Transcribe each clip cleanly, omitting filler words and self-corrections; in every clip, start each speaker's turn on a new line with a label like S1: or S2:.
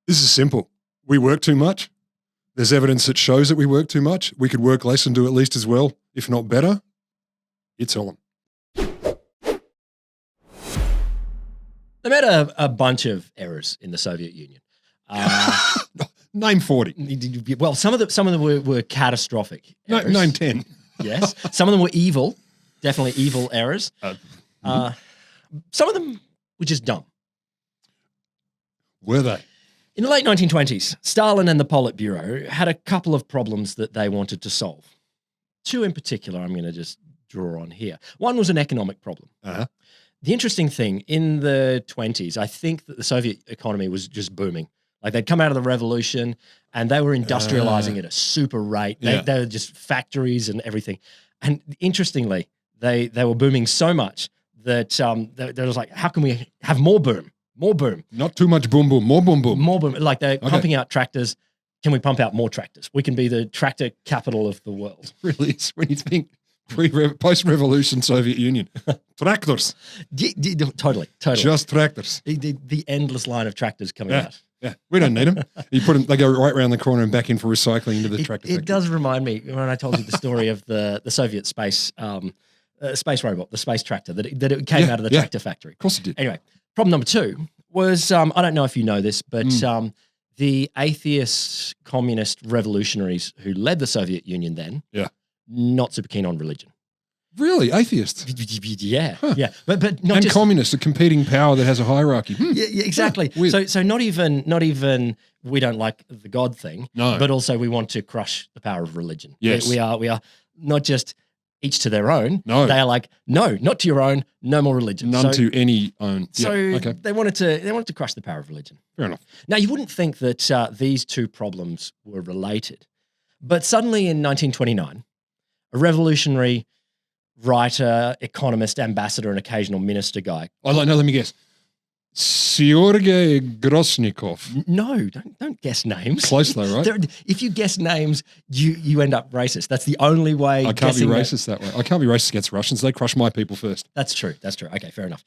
S1: This is simple. We work too much. There's evidence that shows that we work too much. We could work less and do at least as well, if not better. It's on.
S2: They made a bunch of errors in the Soviet Union.
S1: Name 40.
S2: Well, some of them were catastrophic errors.
S1: Name 10.
S2: Yes. Some of them were evil, definitely evil errors. Some of them were just dumb.
S1: Were they?
S2: In the late 1920s, Stalin and the Politburo had a couple of problems that they wanted to solve. Two in particular I'm going to just draw on here. One was an economic problem.
S1: Uh-huh.
S2: The interesting thing, in the 20s, I think that the Soviet economy was just booming. Like they'd come out of the revolution and they were industrializing at a super rate. They were just factories and everything. And interestingly, they were booming so much that they was like, how can we have more boom? More boom.
S1: Not too much boom boom, more boom boom.
S2: More boom. Like they're pumping out tractors. Can we pump out more tractors? We can be the tractor capital of the world.
S1: Really, it's when you think post-revolution Soviet Union. Tractors.
S2: Totally.
S1: Just tractors.
S2: The endless line of tractors coming out.
S1: Yeah, we don't need them. You put them; they go right around the corner and back in for recycling into the tractor factory.
S2: It does remind me when I told you the story of the Soviet space robot, the space tractor, that it came out of the tractor factory.
S1: Of course it did.
S2: Anyway, problem number two was, I don't know if you know this, but the atheist communist revolutionaries who led the Soviet Union then, not super keen on religion.
S1: Really? Atheists?
S2: Yeah. But not
S1: and
S2: just
S1: communists, a competing power that has a hierarchy.
S2: Yeah, exactly. So not even we don't like the God thing, but also we want to crush the power of religion.
S1: Yes.
S2: We are not just each to their own.
S1: No.
S2: They are like, no, not to your own, no more religion.
S1: None to any own.
S2: So they wanted to crush the power of religion.
S1: Fair enough.
S2: Now you wouldn't think that these two problems were related, but suddenly in 1929, a revolutionary writer, economist, ambassador, and occasional minister guy.
S1: Oh, no, let me guess. Sergei Grosnikov.
S2: No, don't guess names.
S1: Close though, right?
S2: If you guess names, you end up racist. That's the only way.
S1: I can't be racist that way. I can't be racist against Russians. They crush my people first.
S2: That's true. Okay, fair enough.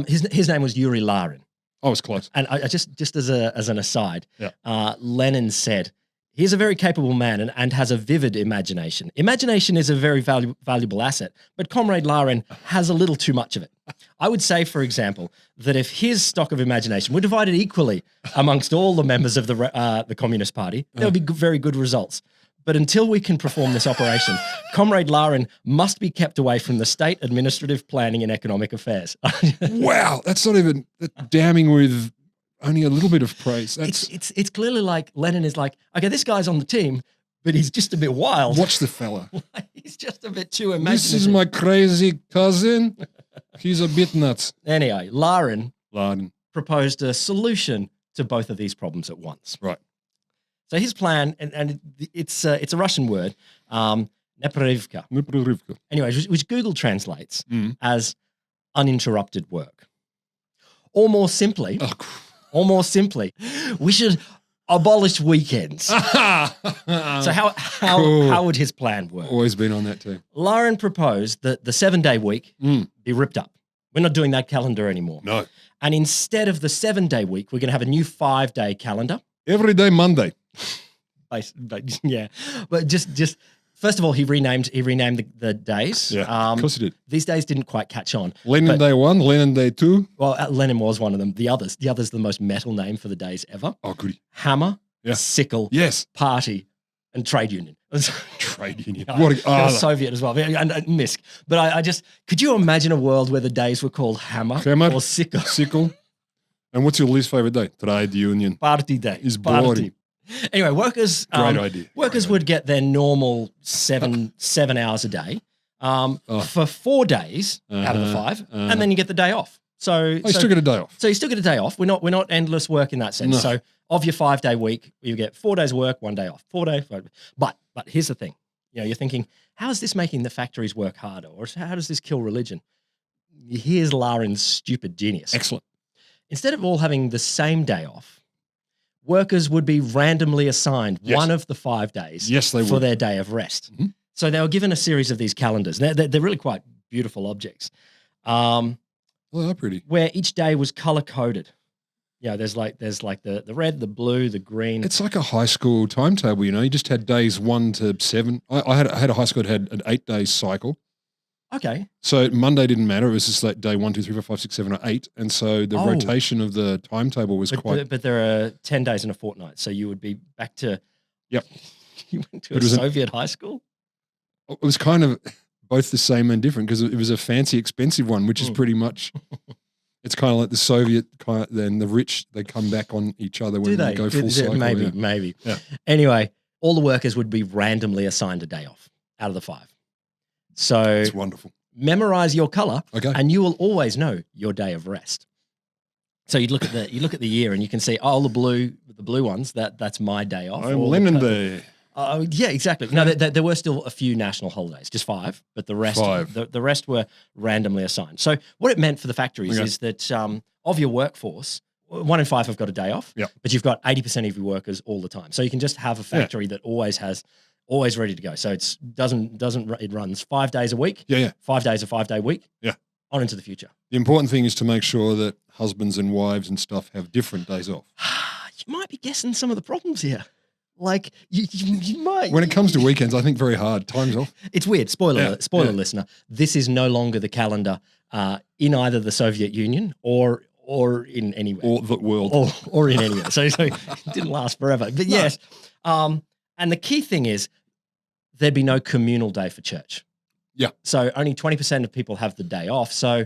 S2: His name was Yuri Larin.
S1: I was close.
S2: And I just as an aside, Lenin said, he's a very capable man and has a vivid imagination. Imagination is a very valuable asset, but Comrade Larin has a little too much of it. I would say, for example, that if his stock of imagination were divided equally amongst all the members of the Communist Party, there would be very good results. But until we can perform this operation, Comrade Larin must be kept away from the state administrative planning and economic affairs.
S1: Wow, that's not even damning with only a little bit of praise.
S2: It's clearly like Lenin is like, okay, this guy's on the team, but he's just a bit wild.
S1: Watch the fella.
S2: He's just a bit too imaginative.
S1: This is my crazy cousin. He's a bit nuts.
S2: Anyway, Larin proposed a solution to both of these problems at once.
S1: Right.
S2: So his plan, and it's a Russian word, neprerivka. Anyway, which Google translates as uninterrupted work. Or more simply, we should abolish weekends. So how would his plan work?
S1: Always been on that too.
S2: Larin proposed that the 7-day week be ripped up. We're not doing that calendar anymore.
S1: No.
S2: And instead of the 7-day week, we're going to have a new 5-day calendar.
S1: Every day Monday.
S2: Yeah. But just first of all, he renamed the days.
S1: Yeah, of course he did.
S2: These days didn't quite catch on.
S1: Lenin Day 1, Lenin Day 2.
S2: Well, Lenin was one of them. The other's the most metal name for the days ever.
S1: Oh, goody.
S2: Hammer, sickle, party, and trade union.
S1: Trade union.
S2: Soviet as well, and MISC. But I just, could you imagine a world where the days were called hammer or sickle?
S1: Sickle. And what's your least favorite day? Trade union.
S2: Party day.
S1: Is boring.
S2: Anyway, workers would get their normal seven hours a day for 4 days out of the 5, and then you get the day off. So
S1: you still get a day off.
S2: So you still get a day off. We're not endless work in that sense. No. So of your 5-day week, you get 4 days work, 1 day off. 4 days. But here's the thing. You're thinking, how is this making the factories work harder, or how does this kill religion? Here's Larin's stupid genius.
S1: Excellent.
S2: Instead of all having the same day off, workers would be randomly assigned one of the 5 days for their day of rest. Mm-hmm. So they were given a series of these calendars. They're really quite beautiful objects.
S1: Well, they're pretty.
S2: Where each day was color-coded. Yeah, there's like the red, the blue, the green.
S1: It's like a high school timetable, you just had days 1 to 7. I had a high school that had an 8-day cycle.
S2: Okay.
S1: So Monday didn't matter. It was just like day 1, 2, 3, 4, 5, 6, 7, or 8. And so the rotation of the timetable was
S2: But there are 10 days in a fortnight. So you would be back to.
S1: Yep.
S2: You went to a Soviet high school?
S1: It was kind of both the same and different because it was a fancy, expensive one, which is pretty much. It's kind of like the Soviet kind. Then the rich, they come back on each other when they go full cycle.
S2: Maybe.
S1: Yeah.
S2: Anyway, all the workers would be randomly assigned a day off out of the 5. So
S1: it's wonderful.
S2: Memorize your color,
S1: okay,
S2: and you will always know your day of rest. So you look at the year, and you can see the blue ones. That's my day off.
S1: I'm Lenin Day.
S2: Oh yeah, exactly. No, there were still a few national holidays, just 5, but the rest, the rest were randomly assigned. So what it meant for the factories is that of your workforce, 1 in 5 have got a day off, but you've got 80% of your workers all the time. So you can just have a factory that always ready to go. So it runs 5 days a week. 5 days a 5-day week. On into the future.
S1: The important thing is to make sure that husbands and wives and stuff have different days off.
S2: You might be guessing some of the problems here. Like you might.
S1: When it comes to weekends, I think very hard. Time's off.
S2: It's weird. Spoiler, listener. This is no longer the calendar in either the Soviet Union or in anywhere.
S1: Or the world.
S2: Or in anywhere. So it didn't last forever. But yes. And the key thing is there'd be no communal day for church.
S1: Yeah.
S2: So only 20% of people have the day off. So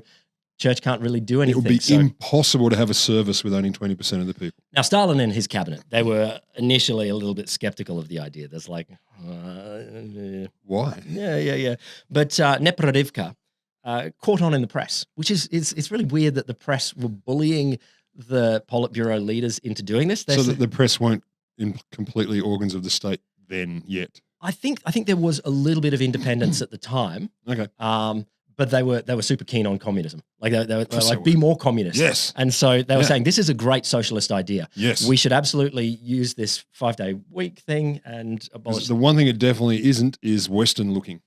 S2: church can't really do anything.
S1: It would be impossible to have a service with only 20% of the people.
S2: Now, Stalin and his cabinet, they were initially a little bit skeptical of the idea. There's like...
S1: why?
S2: Yeah. But Nepravivka caught on in the press, which is it's really weird that the press were bullying the Politburo leaders into doing this.
S1: So that the press weren't in completely organs of the state then yet.
S2: I think there was a little bit of independence at the time.
S1: Okay.
S2: But they were super keen on communism. Like they were like, be more communist.
S1: Yes.
S2: And so they were saying, this is a great socialist idea.
S1: Yes.
S2: We should absolutely use this 5-day week thing and abolish.
S1: The one thing it definitely isn't is Western looking.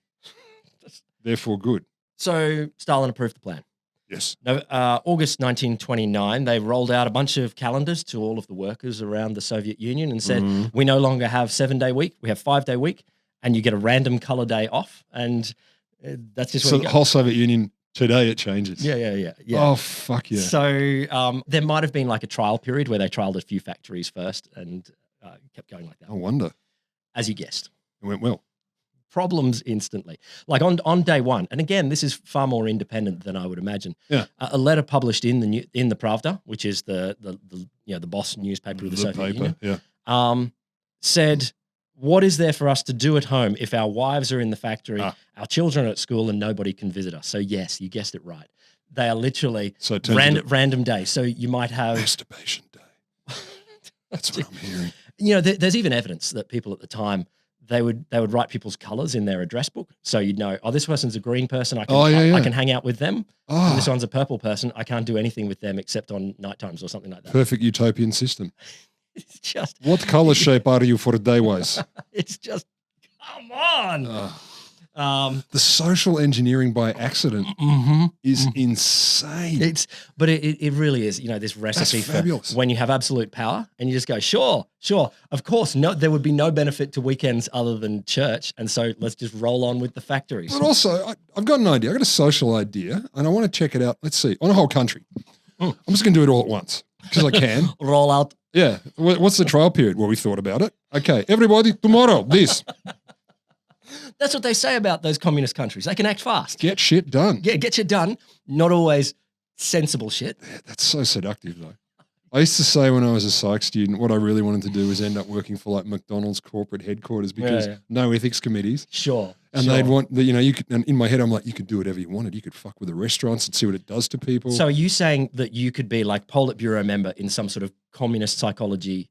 S1: Therefore good.
S2: So Stalin approved the plan.
S1: Yes.
S2: August 1929, they rolled out a bunch of calendars to all of the workers around the Soviet Union and said, we no longer have 7-day week, we have 5-day week, and you get a random color day off. And that's just
S1: so the whole Soviet Union today it changes.
S2: Yeah.
S1: Oh fuck yeah!
S2: So there might have been like a trial period where they trialed a few factories first and kept going like that.
S1: I wonder.
S2: As you guessed,
S1: it went well.
S2: Problems instantly. Like on day 1, and again, this is far more independent than I would imagine.
S1: Yeah.
S2: A letter published in the Pravda, which is the boss newspaper of the Soviet Union.
S1: Yeah.
S2: Said, what is there for us to do at home if our wives are in the factory, our children are at school, and nobody can visit us? So yes, you guessed it right. They are literally random days. So you might have
S1: masturbation day. That's what I'm hearing.
S2: There's even evidence that people at the time they would write people's colors in their address book, so you'd know, this person's a green person. I can hang out with them. And this one's a purple person. I can't do anything with them except on night times or something like that.
S1: Perfect utopian system.
S2: It's just
S1: what color shape are you for day-wise?
S2: It's just come on.
S1: The social engineering by accident is insane.
S2: It really is. This recipe for when you have absolute power and you just go, sure. Of course, no, there would be no benefit to weekends other than church, and so let's just roll on with the factories.
S1: But also, I've got an idea. I've got a social idea, and I want to check it out. Let's see, on a whole country. I'm just going to do it all at once because I can.
S2: Roll out.
S1: Yeah. What's the trial period? Well, we thought about it. Okay, everybody, tomorrow, this.
S2: That's what they say about those communist countries. They can act fast.
S1: Get shit done.
S2: Yeah, get shit done. Not always sensible shit.
S1: Yeah, that's so seductive, though. I used to say when I was a psych student, what I really wanted to do was end up working for like McDonald's corporate headquarters because no ethics committees.
S2: Sure.
S1: And they'd want, you could, and in my head, I'm like, you could do whatever you wanted. You could fuck with the restaurants and see what it does to people.
S2: So are you saying that you could be like Politburo member in some sort of communist psychology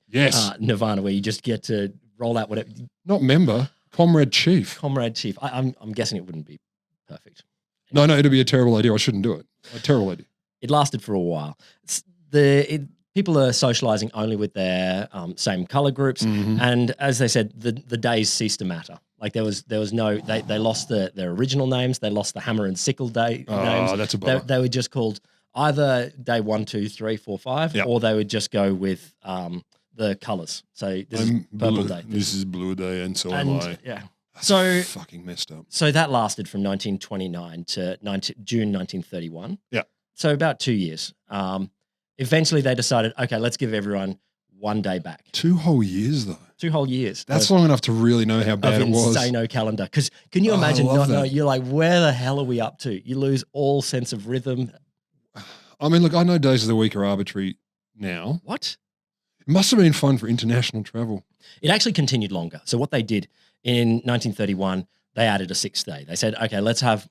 S2: nirvana where you just get to roll out whatever?
S1: Not member, comrade chief.
S2: Comrade chief. I'm guessing it wouldn't be perfect.
S1: No, it'd be a terrible idea. I shouldn't do it. A terrible idea.
S2: It lasted for a while. People are socializing only with their same color groups, and as they said, the days ceased to matter. Like there was no they lost their original names. They lost the hammer and sickle day names.
S1: That's a bummer.
S2: They were just called either day 1, 2, 3, 4, 5, or they would just go with the colours. So this is purple day.
S1: This is blue day, and so am I.
S2: Yeah.
S1: That's
S2: so
S1: fucking messed up.
S2: So that lasted from 1929 to June 1931.
S1: Yeah.
S2: So about 2 years. Eventually they decided, okay, let's give everyone 1 day back.
S1: 2 whole years though.
S2: 2 whole years.
S1: That's long enough to really know how bad it was.
S2: Insano calendar. Because can you imagine you're like, where the hell are we up to? You lose all sense of rhythm.
S1: I mean, look, I know days of the week are arbitrary now.
S2: What?
S1: It must have been fun for international travel.
S2: It actually continued longer. So what they did in 1931, they added a 6th day. They said, okay, let's have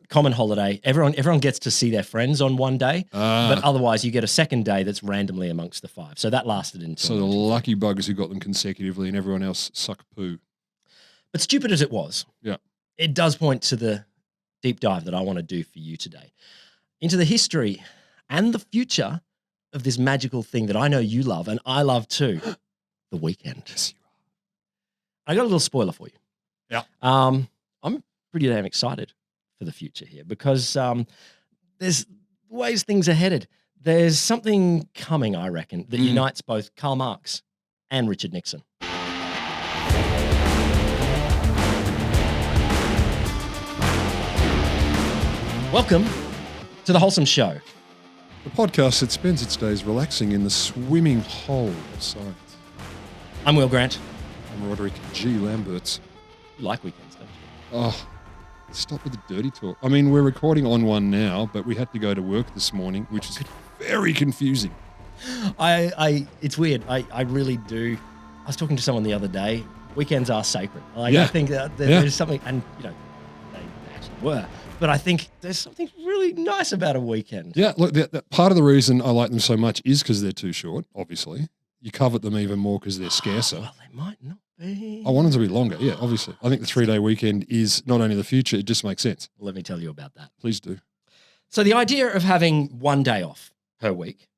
S2: common holiday. Everyone gets to see their friends on 1 day, but otherwise you get a 2nd day that's randomly amongst the 5. So that lasted until.
S1: So the lucky buggers who got them consecutively and everyone else suck poo.
S2: But stupid as it was, it does point to the deep dive that I want to do for you today into the history and the future of this magical thing that I know you love and I love too, the weekend.
S1: Yes, you
S2: are. I got a little spoiler for you.
S1: Yeah.
S2: I'm pretty damn excited for the future here because there's ways things are headed. There's something coming, I reckon, that unites both Karl Marx and Richard Nixon. Welcome to The Wholesome Show.
S1: The podcast that spends its days relaxing in the swimming hole of science.
S2: I'm Will Grant.
S1: I'm Roderick G. Lamberts.
S2: You like weekends, don't you?
S1: Oh, stop with the dirty talk. I mean, we're recording on one now, but we had to go to work this morning, which is very confusing.
S2: It's weird. I really do. I was talking to someone the other day. Weekends are sacred. I think that there's something, and they actually were. But I think there's something really nice about a weekend.
S1: Yeah, look, part of the reason I like them so much is because they're too short, obviously. You covet them even more because they're scarcer.
S2: Well, they might not be.
S1: I want them to be longer, yeah, obviously. I think the 3-day weekend is not only the future, it just makes sense.
S2: Let me tell you about that.
S1: Please do.
S2: So the idea of having 1 day off per week,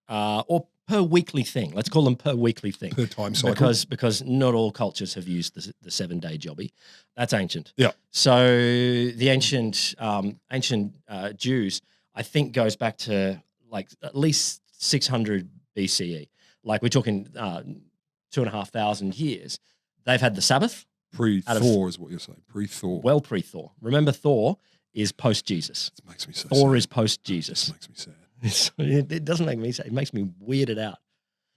S2: or per weekly thing, let's call them per weekely thing.
S1: Per time cycle.
S2: Because not all cultures have used the 7-day jobby. That's ancient.
S1: Yeah.
S2: So the ancient Jews, I think, goes back to like at least 600 BCE. Like we're talking 2,500 years. They've had the Sabbath.
S1: Pre-Thor is what you're saying. Pre-Thor.
S2: Well, pre-Thor. Remember, Thor is post-Jesus.
S1: It makes me so
S2: Thor
S1: sad.
S2: is post-Jesus.
S1: It makes me sad.
S2: It doesn't make me sad. It makes me weirded out.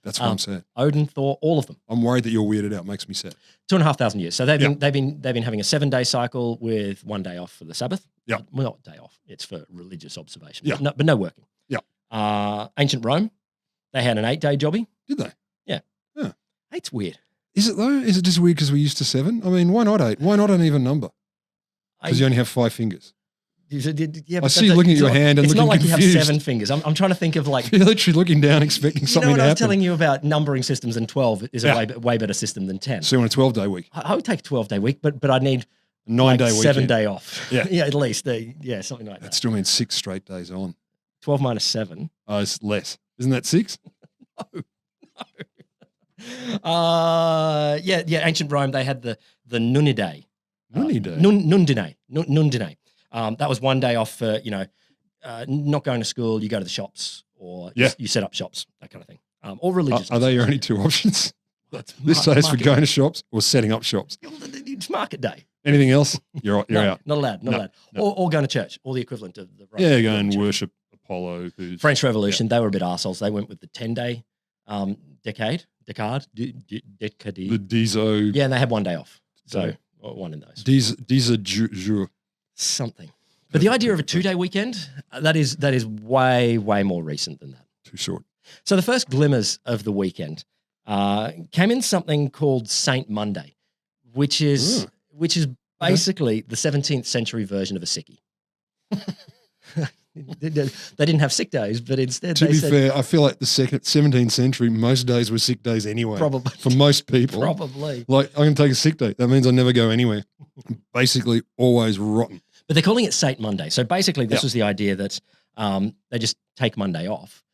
S1: That's what I'm sad.
S2: Odin, Thor, all of them.
S1: I'm worried that you're weirded out. It makes me sad.
S2: 2,500 years. So they've been having a 7-day cycle with 1 day off for the Sabbath.
S1: Yeah.
S2: Well, not day off. It's for religious observation.
S1: Yeah.
S2: But no working.
S1: Yeah.
S2: Ancient Rome, they had an 8-day jobby.
S1: Did they?
S2: Yeah.
S1: Yeah.
S2: 8's weird.
S1: Is it though? Is it just weird because we're used to 7? I mean, why not 8? Why not an even number? Because you only have 5 fingers.
S2: Yeah,
S1: I see you looking at your hand and looking confused. It's not like
S2: confused. You have 7 fingers. I'm trying to think of like...
S1: You're literally looking down expecting something to happen.
S2: I was telling you about numbering systems, and 12 is a way better system than 10.
S1: So you want a 12-day week?
S2: I would take a 12-day week, but I need
S1: a 9-day week.
S2: 7 day off.
S1: Yeah.
S2: Yeah, at least. Something like that.
S1: That still means 6 straight days on.
S2: 12 minus 7.
S1: Oh, it's less. Isn't that 6?
S2: No. Ancient Rome, they had the nundinae. Nundinae. That was 1 day off for, not going to school, you go to the shops, or you set up shops, that kind of thing. Or religious.
S1: Are they your only 2 options? This day is for going to shops or setting up shops.
S2: It's market day.
S1: Anything else? You're out.
S2: Not allowed. No. Or going to church, or the equivalent of the
S1: Roman go and worship Apollo.
S2: French Revolution, they were a bit arseholes. They went with the 10-day decade. The
S1: Dizo.
S2: Yeah, and they had 1 day off. So one in those.
S1: Dizo jour.
S2: Something. But the idea of a 2-day weekend, that is way, way more recent than that.
S1: Too short.
S2: So the first glimmers of the weekend came in something called Saint Monday, which is basically the 17th century version of a sickie. They didn't have sick days, but instead
S1: to be fair, I feel like the 17th century, most days were sick days anyway.
S2: Probably.
S1: For most people.
S2: Probably.
S1: Like, I can take a sick day. That means I never go anywhere. I'm basically always rotten.
S2: But they're calling it Saint Monday. So basically this was the idea that they just take Monday off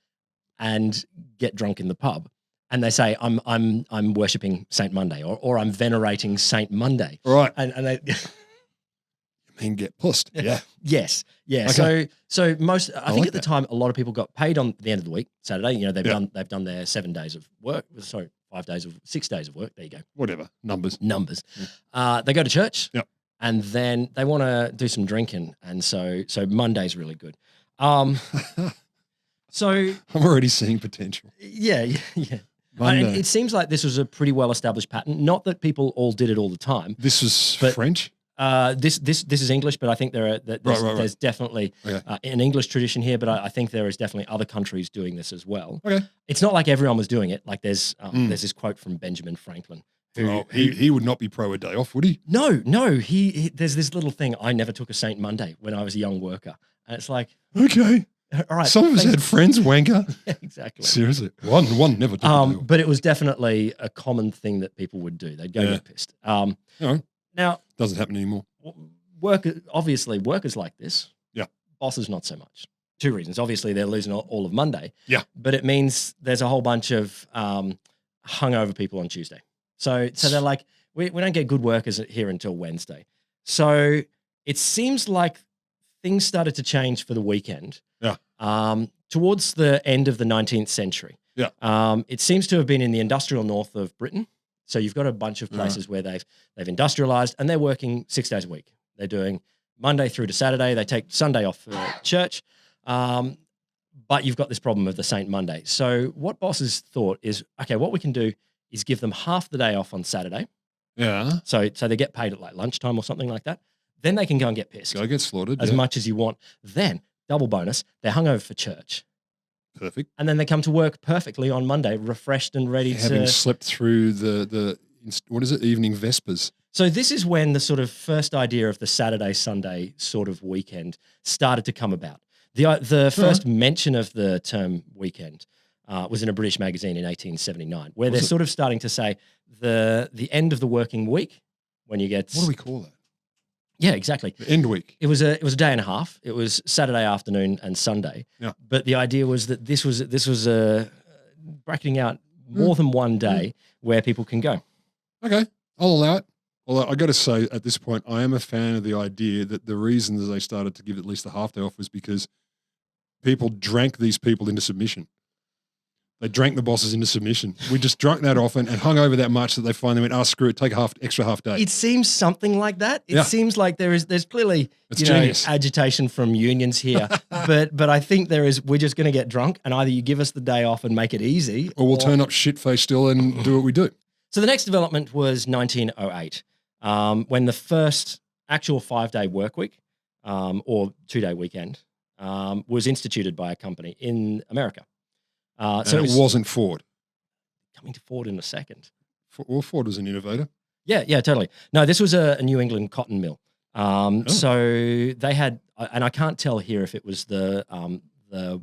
S2: and get drunk in the pub. And they say, I'm worshipping Saint Monday, or I'm venerating Saint Monday.
S1: Right.
S2: And they...
S1: and get pussed. Yeah.
S2: Yes. Yeah.
S1: Okay.
S2: So most, I think
S1: like
S2: at the
S1: that.
S2: time, a lot of people got paid on the end of the week, Saturday. You know, they've done their 7 days of work. Sorry, 6 days of work. There you go.
S1: Whatever. Numbers.
S2: Yeah. They go to church.
S1: Yep.
S2: And then they want to do some drinking. And so Monday's really good. So
S1: I'm already seeing potential.
S2: Yeah.
S1: Monday.
S2: It seems like this was a pretty well-established pattern. Not that people all did it all the time.
S1: This was French?
S2: This is English, but I think there's definitely an English tradition here, but I think there is definitely other countries doing this as well.
S1: Okay.
S2: It's not like everyone was doing it. Like there's this quote from Benjamin Franklin.
S1: He would not be pro a day off, would he?
S2: No. He there's this little thing. I never took a Saint Monday when I was a young worker. And it's like,
S1: okay.
S2: All right.
S1: Some of us had friends, wanker.
S2: Yeah, exactly.
S1: Seriously. One never took a day off.
S2: But it was definitely a common thing that people would do. They'd go get pissed. Now,
S1: doesn't happen anymore.
S2: Obviously, workers like this.
S1: Yeah.
S2: Bosses, not so much. 2 reasons. Obviously, they're losing all of Monday.
S1: Yeah.
S2: But it means there's a whole bunch of hungover people on Tuesday. So they're like, we don't get good workers here until Wednesday. So it seems like things started to change for the weekend.
S1: Yeah.
S2: Towards the end of the 19th century.
S1: Yeah.
S2: It seems to have been in the industrial north of Britain. So you've got a bunch of places where they've industrialized and they're working 6 days a week. They're doing Monday through to Saturday. They take Sunday off for church. But you've got this problem of the Saint Monday. So what bosses thought is, okay, what we can do is give them half the day off on Saturday.
S1: Yeah.
S2: So they get paid at like lunchtime or something like that. Then they can go and get pissed.
S1: Go get slaughtered.
S2: As much as you want. Then, double bonus, they're hungover for church.
S1: Perfect.
S2: And then they come to work perfectly on Monday, refreshed and ready
S1: Having slept through the what is it, evening vespers.
S2: So this is when the sort of first idea of the Saturday, Sunday sort of weekend started to come about. The first mention of the term weekend was in a British magazine in 1879, where they're sort of starting to say the end of the working week when you get...
S1: What do we call that?
S2: Yeah, exactly.
S1: The end week.
S2: It was a day and a half. It was Saturday afternoon and Sunday.
S1: Yeah.
S2: But the idea was that this was bracketing out more than one day where people can go.
S1: Okay, I'll allow it. Although I got to say, at this point, I am a fan of the idea that the reason that they started to give at least a half day off was because people drank these people into submission. They drank the bosses into submission. We just drunk that often and hung over that much that they finally went, screw it, take extra half day.
S2: It seems something like that. It seems like there's clearly agitation from unions here. but I think we're just going to get drunk and either you give us the day off and make it easy.
S1: Or we'll turn up shit-faced still and do what we do.
S2: So the next development was 1908 when the first actual 5-day work week or 2-day weekend was instituted by a company in America.
S1: So it wasn't Ford.
S2: Coming to Ford in a second.
S1: Well, Ford was an innovator.
S2: Yeah, totally. No, this was a New England cotton mill. So they had, and I can't tell here if it was the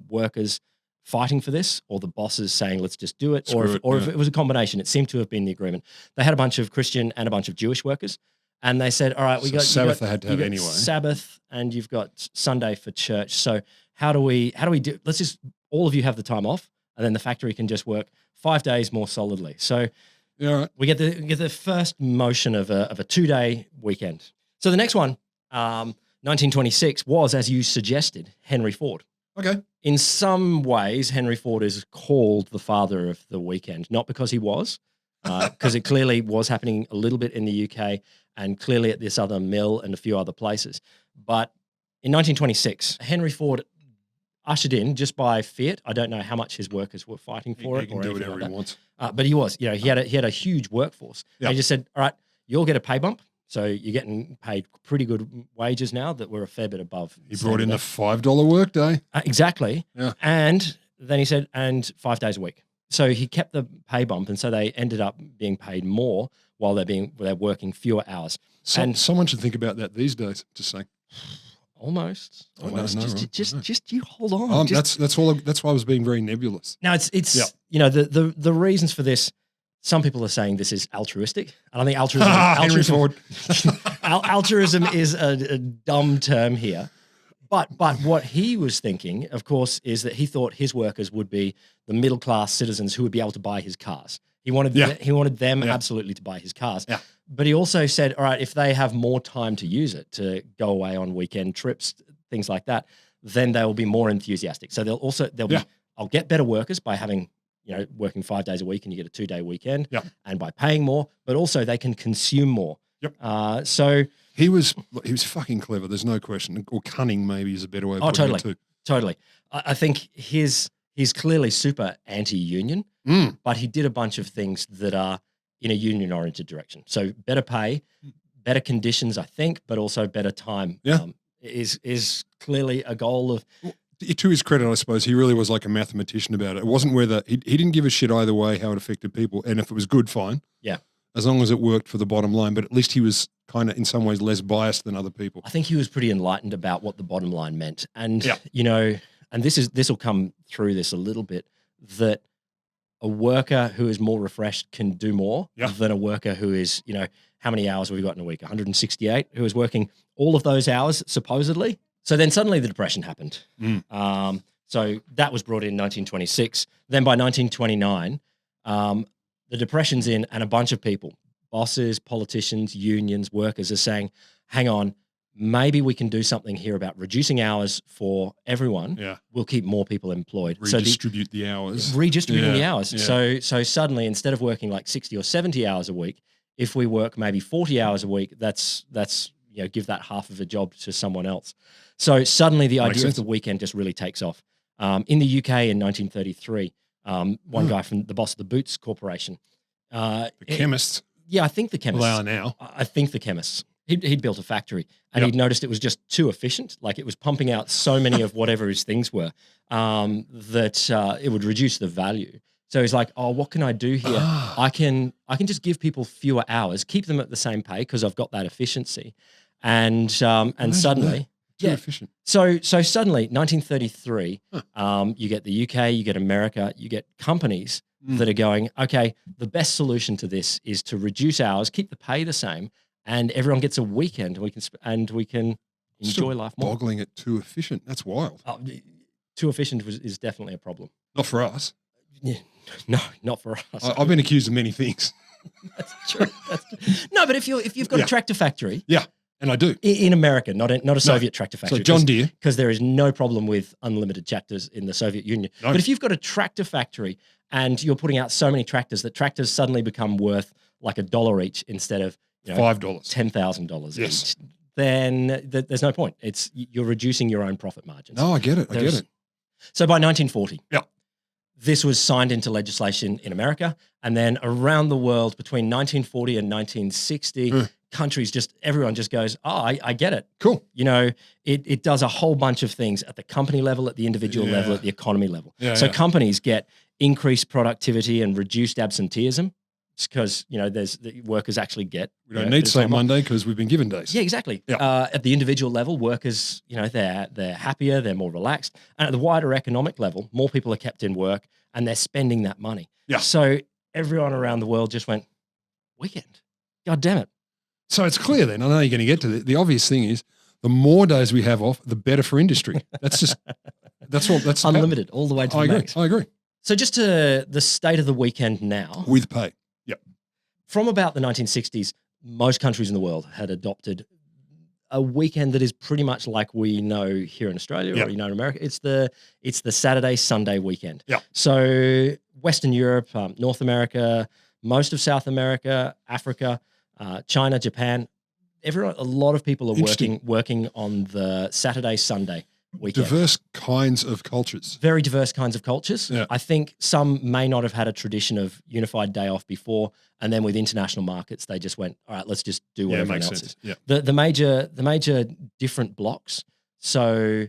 S2: workers fighting for this or the bosses saying, let's just do it, or if it was a combination. It seemed to have been the agreement. They had a bunch of Christian and a bunch of Jewish workers. And they said, all right, we got
S1: Sabbath they had to have anyway.
S2: Sabbath and you've got Sunday for church. So how do we do, let's just, all of you have the time off. And then the factory can just work 5 days more solidly. So we get the first motion of a 2-day weekend. So the next one, 1926, was, as you suggested, Henry Ford.
S1: Okay.
S2: In some ways, Henry Ford is called the father of the weekend, not because he was, because it clearly was happening a little bit in the UK and clearly at this other mill and a few other places. But in 1926, Henry Ford ushered in just by fiat. I don't know how much his workers were fighting for it.
S1: He can do whatever he wants.
S2: But he was, he had a huge workforce. Yep. He just said, all right, you'll get a pay bump. So you're getting paid pretty good wages now that we're a fair bit above.
S1: He brought in the $5 workday.
S2: Exactly.
S1: Yeah.
S2: And then he said, and 5 days a week. So he kept the pay bump. And so they ended up being paid more while they're working fewer hours.
S1: Someone should think about that these days, just saying.
S2: Almost.
S1: Just
S2: you hold on.
S1: That's why I was being very nebulous.
S2: Now it's the reasons for this. Some people are saying this is altruistic, and I think altruism is a dumb term here. But what he was thinking, of course, is that he thought his workers would be the middle class citizens who would be able to buy his cars. He wanted them absolutely to buy his cars.
S1: Yeah.
S2: But he also said, all right, if they have more time to use it, to go away on weekend trips, things like that, then they will be more enthusiastic. So I'll get better workers by having, working 5 days a week and you get a 2-day weekend, and by paying more, but also they can consume more.
S1: Yep.
S2: So
S1: he was fucking clever. There's no question. Or cunning maybe is a better way of putting it too.
S2: Totally. I think he's clearly super anti-union, but he did a bunch of things that are in a union-oriented direction. So better pay, better conditions, I think, but also better time is clearly a goal of.
S1: To his credit, I suppose, he really was like a mathematician about it. It wasn't whether he didn't give a shit either way how it affected people, and if it was good, fine.
S2: Yeah.
S1: As long as it worked for the bottom line, but at least he was kind of in some ways less biased than other people.
S2: I think he was pretty enlightened about what the bottom line meant, and and this will come through this a little bit, that a worker who is more refreshed can do more than a worker who is, how many hours have we got in a week? 168, who is working all of those hours supposedly. So then suddenly the Depression happened. So that was brought in 1926. Then by 1929, the Depression's in, and a bunch of people, bosses, politicians, unions, workers are saying, hang on, maybe we can do something here about reducing hours for everyone.
S1: Yeah.
S2: We'll keep more people employed.
S1: Redistribute the hours.
S2: Redistributing the hours. Yeah. So suddenly, instead of working like 60 or 70 hours a week, if we work maybe 40 hours a week, that's give that half of a job to someone else. So suddenly the idea of the weekend just really takes off. In the UK in 1933, one guy from the boss of the Boots Corporation.
S1: The chemists.
S2: Yeah, I think the chemists.
S1: Well, they are now.
S2: I think the chemists. He'd built a factory, and he'd noticed it was just too efficient. Like, it was pumping out so many of whatever his things were, that it would reduce the value. So he's like, oh, what can I do here? I can just give people fewer hours, keep them at the same pay because I've got that efficiency. And suddenly,
S1: too efficient.
S2: So suddenly, 1933, you get the UK, you get America, you get companies that are going, okay, the best solution to this is to reduce hours, keep the pay the same, and everyone gets a weekend, and we can enjoy life more.
S1: Boggling it too efficient. That's wild.
S2: Too efficient is definitely a problem.
S1: Not for us.
S2: Yeah, no, not for us.
S1: I've been accused of many things.
S2: That's true. No, but if you've got a tractor factory,
S1: and I do
S2: in America, not a Soviet tractor factory.
S1: So John Deere,
S2: because there is no problem with unlimited tractors in the Soviet Union. No. But if you've got a tractor factory and you're putting out so many tractors that tractors suddenly become worth like $1 each instead of
S1: $5,
S2: $10,000 each, then there's no point. You're reducing your own profit margins.
S1: No, I get it.
S2: So by 1940, this was signed into legislation in America, and then around the world between 1940 and 1960, everyone just goes, oh, I get it.
S1: Cool.
S2: It does a whole bunch of things at the company level, at the individual level, at the economy level. Companies get increased productivity and reduced absenteeism because, the workers actually get.
S1: We don't need to say Monday because we've been given days.
S2: Yeah, exactly. At the individual level, workers, they're happier, they're more relaxed. And at the wider economic level, more people are kept in work and they're spending that money.
S1: Yeah.
S2: So everyone around the world just went, weekend. God damn it.
S1: So it's clear then, I know you're going to get to the obvious thing is the more days we have off, the better for industry. That's
S2: unlimited all the way to the max.
S1: I agree.
S2: So just to the state of the weekend now.
S1: With pay. Yep.
S2: From about the 1960s, most countries in the world had adopted a weekend that is pretty much like we know here in Australia or in America. It's the Saturday, Sunday weekend.
S1: Yeah.
S2: So Western Europe, North America, most of South America, Africa, China, Japan, a lot of people are working on the Saturday, Sunday weekend.
S1: Diverse kinds of cultures.
S2: Very diverse kinds of cultures.
S1: Yeah.
S2: I think some may not have had a tradition of unified day off before, and then with international markets, they just went, all right, let's just do what everyone else is.
S1: Yeah.
S2: The major different blocks. So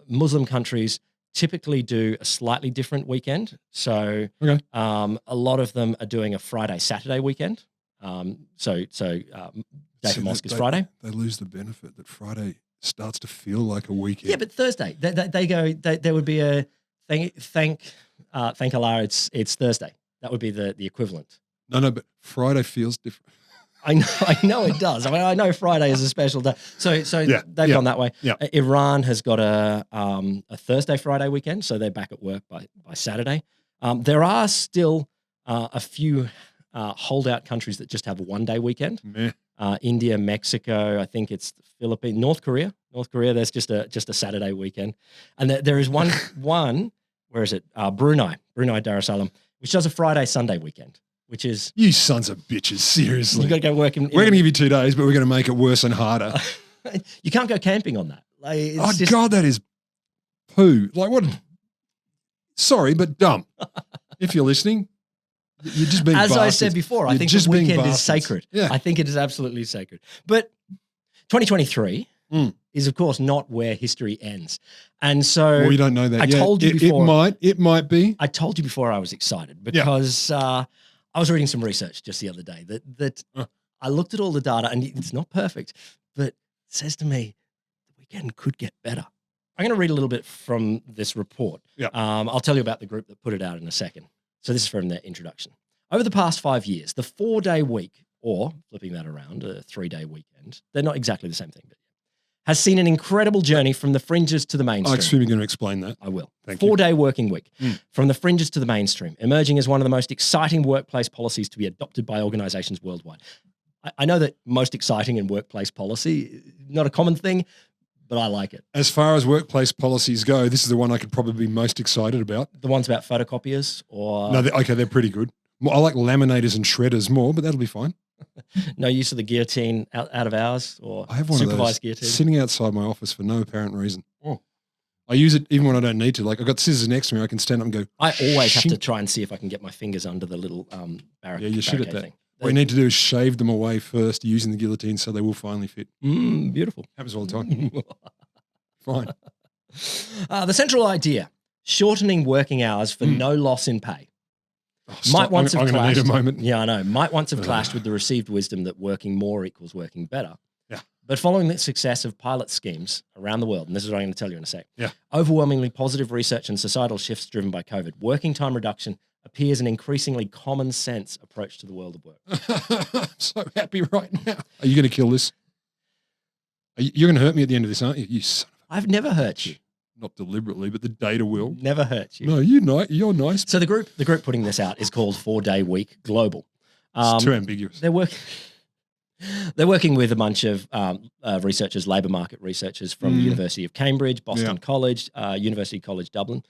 S2: Muslim countries typically do a slightly different weekend. So a lot of them are doing a Friday, Saturday weekend. Day for mosque is Friday.
S1: They lose the benefit that Friday starts to feel like a weekend.
S2: Yeah, but Thursday, they go. There would be a thank Allah. It's Thursday. That would be the equivalent.
S1: No, but Friday feels different.
S2: I know it does. I mean, I know Friday is a special day. So they've gone that way.
S1: Yeah.
S2: Iran has got a Thursday, Friday weekend, so they're back at work by Saturday. There are still a few holdout countries that just have a one-day weekend.
S1: Meh.
S2: India, Mexico, I think it's the Philippines, North Korea. There's just a Saturday weekend. And there is one, where is it? Brunei Darussalam, which does a Friday, Sunday weekend, which is...
S1: You sons of bitches, seriously.
S2: You got to go work in...
S1: We're going to give you 2 days, but we're going to make it worse and harder.
S2: You can't go camping on that. Like,
S1: God, that is poo. Like what? Sorry, but dumb. If you're listening, you're just being
S2: As
S1: bastards.
S2: I said before, I think the weekend is sacred.
S1: Yeah.
S2: I think it is absolutely sacred. But 2023 is, of course, not where history ends. And so...
S1: Well, you don't know that
S2: I
S1: yet.
S2: told you before...
S1: It might be.
S2: I told you before I was excited because I was reading some research just the other day that I looked at all the data, and it's not perfect, but it says to me, the weekend could get better. I'm going to read a little bit from this report.
S1: Yeah.
S2: I'll tell you about the group that put it out in a second. So this is from their introduction. Over the past 5 years, the 4-day week, or flipping that around, a 3-day weekend, they're not exactly the same thing, but has seen an incredible journey from the fringes to the mainstream.
S1: I assume you're going to explain that.
S2: I will.
S1: Thank you.
S2: 4-day working week, from the fringes to the mainstream, emerging as one of the most exciting workplace policies to be adopted by organizations worldwide. I know that most exciting in workplace policy, not a common thing, but I like it.
S1: As far as workplace policies go, this is the one I could probably be most excited about.
S2: The ones about photocopiers or...
S1: No, they're pretty good. I like laminators and shredders more, but that'll be fine.
S2: No use of the guillotine out of hours or
S1: I have one
S2: supervised
S1: of those
S2: guillotine?
S1: sitting outside my office for no apparent reason.
S2: Oh.
S1: I use it even when I don't need to. Like I've got scissors next to me, I can stand up and go.
S2: I always have to try and see if I can get my fingers under the little barricade.
S1: Yeah, you should at that.
S2: Thing.
S1: What you need to do is shave them away first using the guillotine so they will finally fit.
S2: Beautiful.
S1: Happens all the time. Fine.
S2: The central idea, shortening working hours for no loss in pay.
S1: I'm going to need a moment.
S2: Yeah, I know. Might once have clashed with the received wisdom that working more equals working better.
S1: Yeah.
S2: But following the success of pilot schemes around the world, and this is what I'm going to tell you in a sec,
S1: yeah,
S2: overwhelmingly positive research and societal shifts driven by COVID, working time reduction appears an increasingly common sense approach to the world of work.
S1: I'm so happy right now. Are you going to kill this? You're going to hurt me at the end of this, aren't you? You son of
S2: I've never hurt you.
S1: Not deliberately, but the data will.
S2: Never hurt you.
S1: No, you're nice.
S2: So the group putting this out is called 4-Day Week Global.
S1: It's too ambiguous.
S2: They're working with a bunch of researchers, labour market researchers from the University of Cambridge, Boston College, University College Dublin.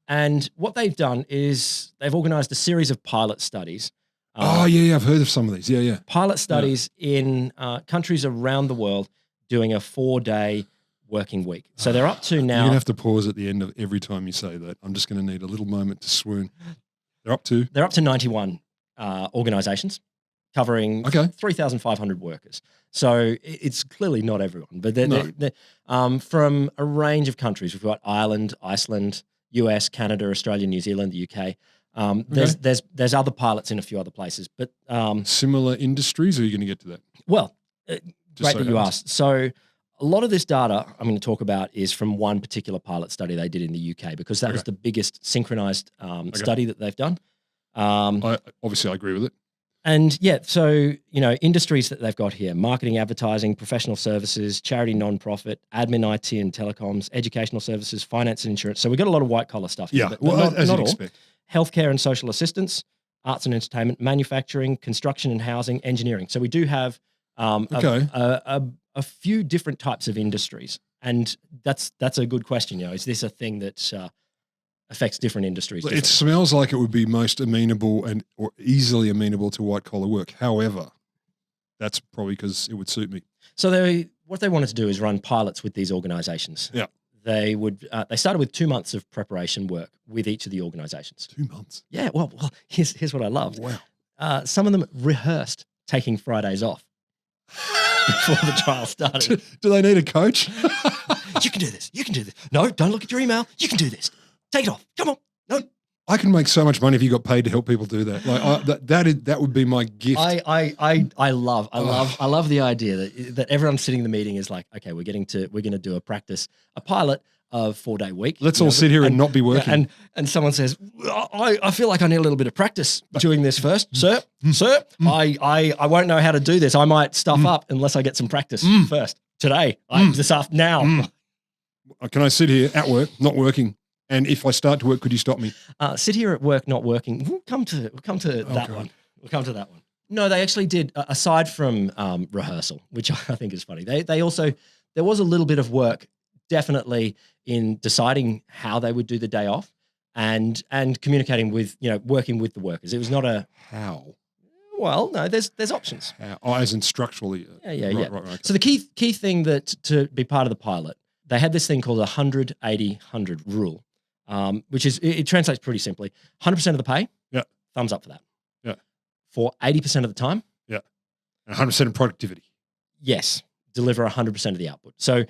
S2: And what they've done is they've organised a series of pilot studies.
S1: I've heard of some of these. Yeah.
S2: Pilot studies in countries around the world doing a 4-day working week. So they're up to now.
S1: You're going to have to pause at the end of every time you say that. I'm just going to need a little moment to swoon. They're up to
S2: 91 organisations covering 3,500 workers. So it's clearly not everyone, but they're from a range of countries. We've got Ireland, Iceland, US, Canada, Australia, New Zealand, the UK. There's other pilots in a few other places, but
S1: similar industries. Or are you going to get to that?
S2: Well, great that you asked. So a lot of this data I'm going to talk about is from one particular pilot study they did in the UK because that was the biggest synchronized study that they've done.
S1: I agree with it.
S2: And so, industries that they've got here, marketing, advertising, professional services, charity, non-profit, admin, IT and telecoms, educational services, finance and insurance. So we've got a lot of white collar stuff here, but
S1: as
S2: not
S1: you'd
S2: all.
S1: Expect.
S2: Healthcare and social assistance, arts and entertainment, manufacturing, construction and housing, engineering. So we do have a few different types of industries. And that's a good question. Is this a thing that affects different industries?
S1: It smells like it would be most amenable or easily amenable to white collar work. However, that's probably because it would suit me.
S2: So what they wanted to do is run pilots with these organizations.
S1: Yeah.
S2: They started with 2 months of preparation work with each of the organizations.
S1: 2 months?
S2: Yeah. Well, here's what I loved.
S1: Wow.
S2: Some of them rehearsed taking Fridays off before the trial started.
S1: Do they need a coach?
S2: You can do this. You can do this. No, don't look at your email. You can do this. Take it off. Come on. No.
S1: I can make so much money if you got paid to help people do that. Like that would be my gift.
S2: I love the idea that everyone sitting in the meeting is like, okay, we're going to do a pilot of 4-day week.
S1: Let's all sit here and not be working.
S2: And someone says, I feel like I need a little bit of practice doing this first, sir. I won't know how to do this. I might stuff up unless I get some practice first today. This afternoon now.
S1: Can I sit here at work, not working, And if I start to work, could you stop me?
S2: Sit here at work not working. We'll come to that one. We'll come to that one. No, they actually did, aside from rehearsal, which I think is funny. They also, there was a little bit of work definitely in deciding how they would do the day off and communicating with, working with the workers. It was not a...
S1: How?
S2: Well, no, there's options.
S1: As in structurally.
S2: Yeah.
S1: Right, okay.
S2: So the key thing that to be part of the pilot, they had this thing called the 100-80-100 rule, which is, it translates pretty simply. 100% of the pay, thumbs up for that.
S1: Yeah.
S2: For 80% of the time.
S1: Yeah. And 100% of productivity.
S2: Yes. Deliver 100% of the output. So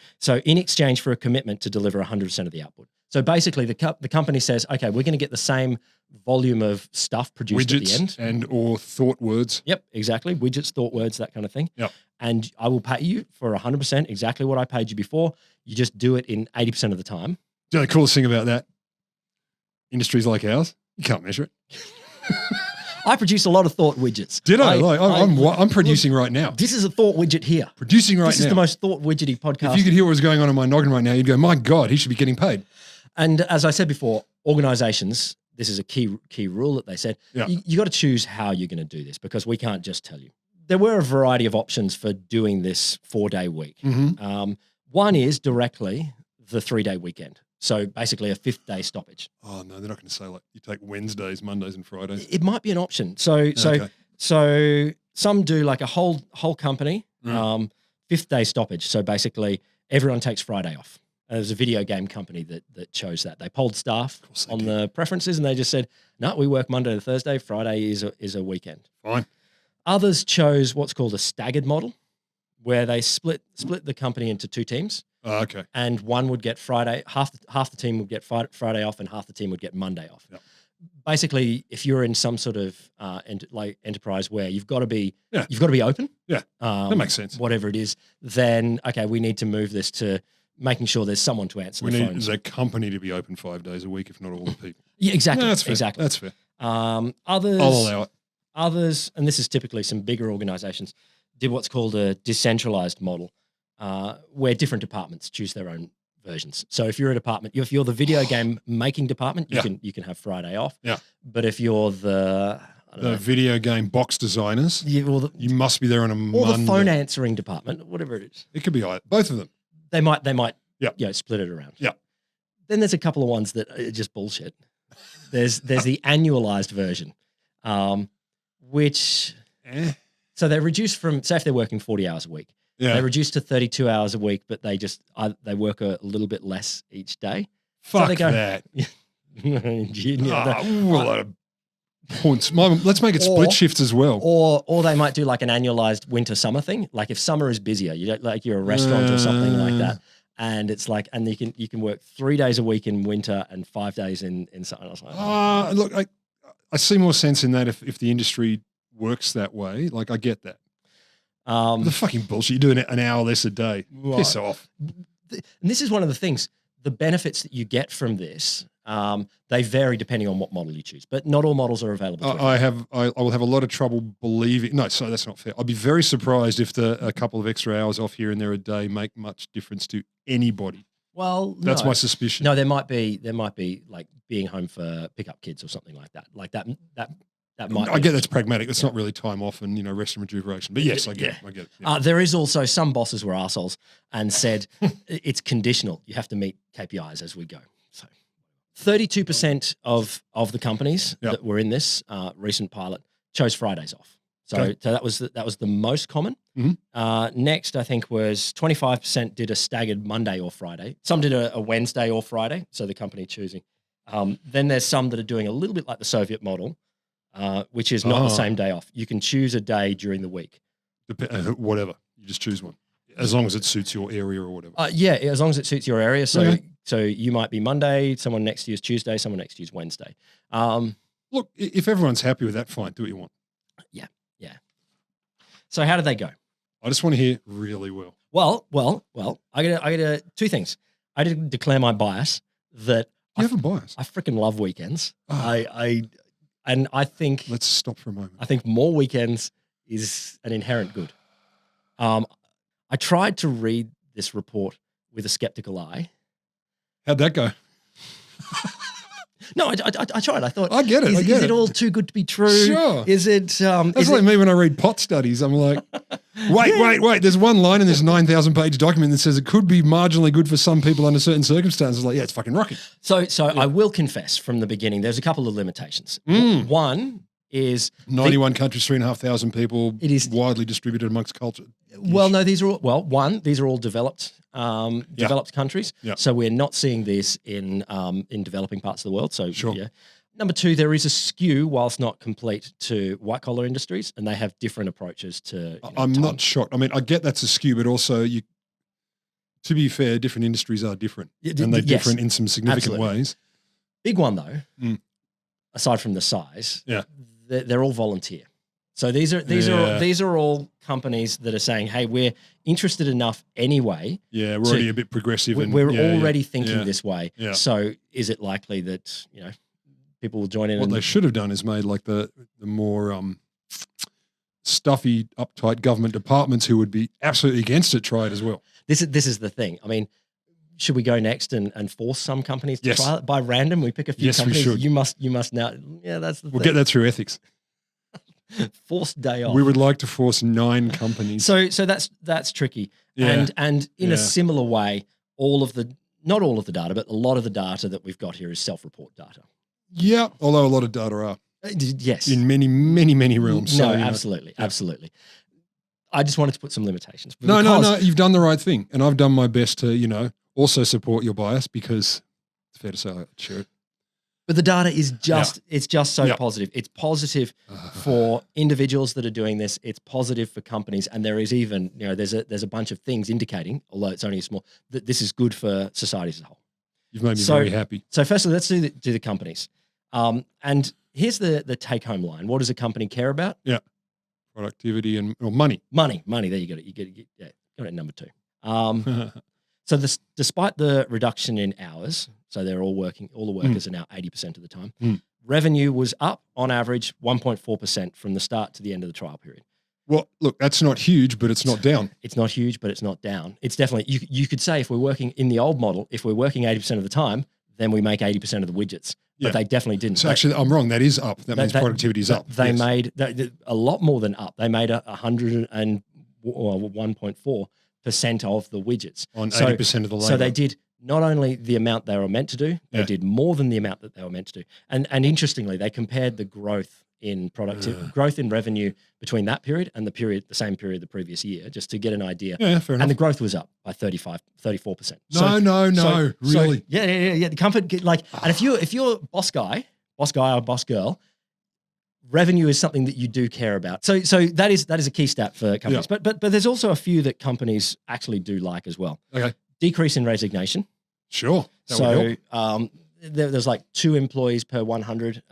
S2: in exchange for a commitment to deliver 100% of the output. So basically the company says, okay, we're going to get the same volume of stuff produced
S1: widgets
S2: at the end.
S1: and or thought words.
S2: Yep, exactly. Widgets, thought words, that kind of thing.
S1: Yep.
S2: And I will pay you for 100%, exactly what I paid you before. You just do it in 80% of the time.
S1: You know, the coolest thing about that, industries like ours, you can't measure it.
S2: I produce a lot of thought widgets.
S1: Did I? I'm producing right now.
S2: This is a thought widget here.
S1: Producing right now.
S2: This is the most thought widgety podcast.
S1: If you could hear what was going on in my noggin right now, you'd go, my God, he should be getting paid.
S2: And as I said before, organizations, this is a key rule that they said, you got to choose how you're going to do this because we can't just tell you. There were a variety of options for doing this 4-day week.
S1: Mm-hmm.
S2: One is directly the 3-day weekend. So basically a 5th day stoppage.
S1: Oh no, they're not going to say like you take Wednesdays, Mondays, and Fridays.
S2: It might be an option. So some do like a whole company 5th day stoppage. So basically everyone takes Friday off. There's a video game company that chose that. They polled staff on the preferences, and they just said, "No, we work Monday to Thursday. Friday is a weekend."
S1: Fine.
S2: Others chose what's called a staggered model, where they split the company into 2 teams.
S1: Oh, okay.
S2: And one would get Friday, half the team would get Friday off, and half the team would get Monday off.
S1: Yep.
S2: Basically, if you're in some sort of enterprise where you've got to be open.
S1: Yeah, that makes sense.
S2: Whatever it is, then okay, we need to move this to making sure there's someone to answer the phone. We need
S1: a company to be open 5 days a week, if not all the people.
S2: Yeah, exactly.
S1: No, that's fair.
S2: Exactly.
S1: That's fair.
S2: Others,
S1: I'll allow it.
S2: Others, and this is typically some bigger organizations, did what's called a decentralized model, where different departments choose their own versions. So if you're a department, if you're the video game making department, you can have Friday off.
S1: Yeah.
S2: But if you're the
S1: video game box designers, you must be there on a Monday.
S2: Or the phone answering department, whatever it is.
S1: It could be both of them.
S2: They might split it around.
S1: Yeah.
S2: Then there's a couple of ones that are just bullshit. There's the annualized version, which so they reduce from, say if they're working 40 hours a week, they reduce to 32 hours a week, but they work a little bit less each day.
S1: Fuck
S2: so they go,
S1: that.
S2: Points.
S1: Let's make it split shifts as well.
S2: Or they might do like an annualized winter summer thing. Like if summer is busier, you're a restaurant or something like that. And it's like, and you can work 3 days a week in winter and 5 days in summer.
S1: Look, I see more sense in that if the industry works that way. Like I get that. The fucking bullshit. You're doing an hour less a day. Right. Piss off.
S2: And this is one of the things, the benefits that you get from this, they vary depending on what model you choose, but not all models are available.
S1: I will have a lot of trouble believing. No, sorry, that's not fair. I'd be very surprised if a couple of extra hours off here and there a day make much difference to anybody.
S2: Well,
S1: that's my suspicion.
S2: No, there might be like being home for pickup kids or something like that. Like that might.
S1: I get that's pragmatic. It's not really time off and rest and rejuvenation. But yes, I get it. Yeah.
S2: There is also some bosses were arseholes and said it's conditional. You have to meet KPIs as we go. So 32% of the companies that were in this recent pilot chose Fridays off. So that was the most common.
S1: Mm-hmm.
S2: Next, I think was 25% did a staggered Monday or Friday. Some did a Wednesday or Friday. So the company choosing. Then there's some that are doing a little bit like the Soviet model, which is not the same day off. You can choose a day during the week.
S1: Whatever. You just choose one. As long as it suits your area or whatever.
S2: Yeah, as long as it suits your area. So you might be Monday, someone next to you is Tuesday, someone next to you is Wednesday.
S1: Look, if everyone's happy with that, fine. Do what you want.
S2: Yeah. So how did they go?
S1: I just want to hear really well.
S2: Well. I got 2 things. I did declare my bias that
S1: you have a bias.
S2: I freaking love weekends.
S1: Oh.
S2: I think.
S1: Let's stop for a moment.
S2: I think more weekends is an inherent good. I tried to read this report with a skeptical eye.
S1: How'd that go?
S2: No, I tried. I thought,
S1: I get it.
S2: Is it all too good to be true?
S1: Sure.
S2: Is it?
S1: That's like me when I read pot studies. I'm like, wait. There's one line in this 9,000-page document that says it could be marginally good for some people under certain circumstances. Like, yeah, it's fucking rocket.
S2: So I will confess from the beginning, there's a couple of limitations. One is
S1: 91 countries, 3,500 people.
S2: It is
S1: widely distributed amongst culture.
S2: Well, no, these are all developed countries.
S1: Yeah.
S2: So we're not seeing this in developing parts of the world. So
S1: Sure.
S2: Yeah. Number two, there is a skew, whilst not complete, to white collar industries, and they have different approaches to.
S1: I'm not shocked. I mean, I get that's a skew, but also to be fair, different industries are different, and they're different in some significant ways.
S2: Big one though, aside from the size,
S1: yeah,
S2: they're all volunteer. So these are all companies that are saying, hey, we're interested enough anyway.
S1: Yeah, we're already a bit progressive.
S2: We're already thinking this way.
S1: Yeah.
S2: So is it likely that people will join in?
S1: What they should have done is made like the more stuffy, uptight government departments who would be absolutely against it try it as well.
S2: This is the thing. I mean, should we go next and force some companies to try it by random? We pick a few companies.
S1: We should.
S2: You must now. Yeah, that's the thing.
S1: We'll get that through ethics.
S2: Forced day off.
S1: We would like to force 9 companies.
S2: So that's tricky.
S1: Yeah.
S2: And in a similar way, not all of the data, but a lot of the data that we've got here is self-report data.
S1: Yeah, although a lot of data are.
S2: Yes.
S1: In many, many, many realms.
S2: No, absolutely. Absolutely. I just wanted to put some limitations.
S1: No, you've done the right thing. And I've done my best to, also support your bias because it's fair to say I share it.
S2: But the data is it's just so positive. It's positive for individuals that are doing this. It's positive for companies. And there is even, there's a bunch of things indicating, although it's only a small, that this is good for society as a whole.
S1: You've made me very happy.
S2: So firstly, let's do the companies. And here's the take-home line. What does a company care about?
S1: Yeah, productivity and money.
S2: Money. There you got it. You got it at number 2. So despite the reduction in hours, so they're all working. All the workers are now 80% of the time. Revenue was up on average 1.4% from the start to the end of the trial period.
S1: Well, look, that's not huge, but it's not down.
S2: It's not huge, but it's not down. It's definitely, you could say if we're working in the old model, if we're working 80% of the time, then we make 80% of the widgets. But they definitely didn't.
S1: So actually, I'm wrong. That is up. That means productivity is up.
S2: They made a lot more than up. They made 101.4% of the widgets.
S1: On 80% of the labor.
S2: So they did not only the amount they were meant to do, they did more than the amount that they were meant to do. And interestingly, they compared the growth in productivity, growth in revenue between that period and the same period the previous year, just to get an idea.
S1: Yeah, fair enough.
S2: And the growth was up by 34%.
S1: No, really?
S2: Yeah. The company, and if you're boss guy or boss girl, revenue is something that you do care about. So that is a key stat for companies. Yeah. But there's also a few that companies actually do like as well.
S1: Okay. Decrease
S2: in resignation.
S1: Sure.
S2: There's 2 employees per 100.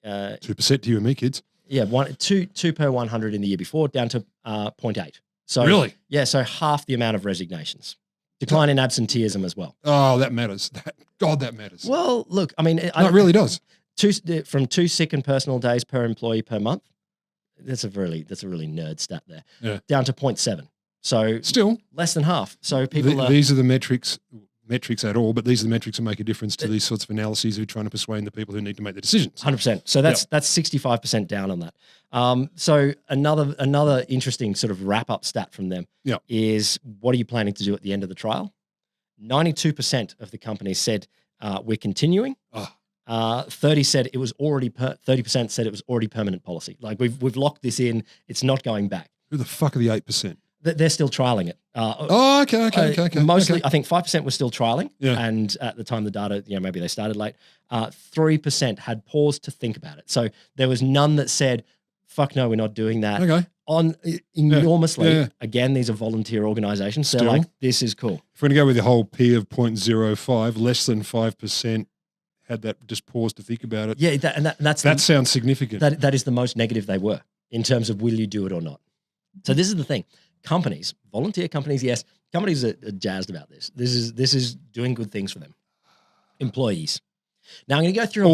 S1: 2% to you and me, kids.
S2: Yeah, two per 100 in the year before, down to 0.8. So
S1: really?
S2: Yeah, so half the amount of resignations. Decline in absenteeism as well.
S1: Oh, that matters. That matters.
S2: Well, look, I mean, it
S1: really does.
S2: From 2 sick and personal days per employee per month. That's a really nerd stat there.
S1: Yeah.
S2: Down to 0.7. So
S1: still
S2: less than half. So people
S1: these are the metrics at all, but these are the metrics that make a difference to these sorts of analyses who are trying to persuade the people who need to make the decisions.
S2: 100%. So that's 65% down on that. So another interesting sort of wrap-up stat from them is, what are you planning to do at the end of the trial? 92% of the companies said we're continuing. 30% said it was already 30% said it was already permanent policy. Like we've locked this in. It's not going back.
S1: Who the fuck are the 8%?
S2: They're still trialing it.
S1: Okay.
S2: Mostly, I think 5% was still trialing.
S1: Yeah.
S2: And at the time the data, maybe they started late. 3% had paused to think about it. So there was none that said, fuck no, we're not doing that.
S1: Okay.
S2: Enormously, again, these are volunteer organizations. So they're like, this is cool.
S1: If we're going to go with the whole P of 0.05, less than 5% had that just pause to think about it.
S2: Yeah, that
S1: sounds significant.
S2: That is the most negative they were in terms of will you do it or not. So this is the thing. Companies, volunteer companies, yes, companies are jazzed about this. This is doing good things for them. Employees. Now I'm going to go through a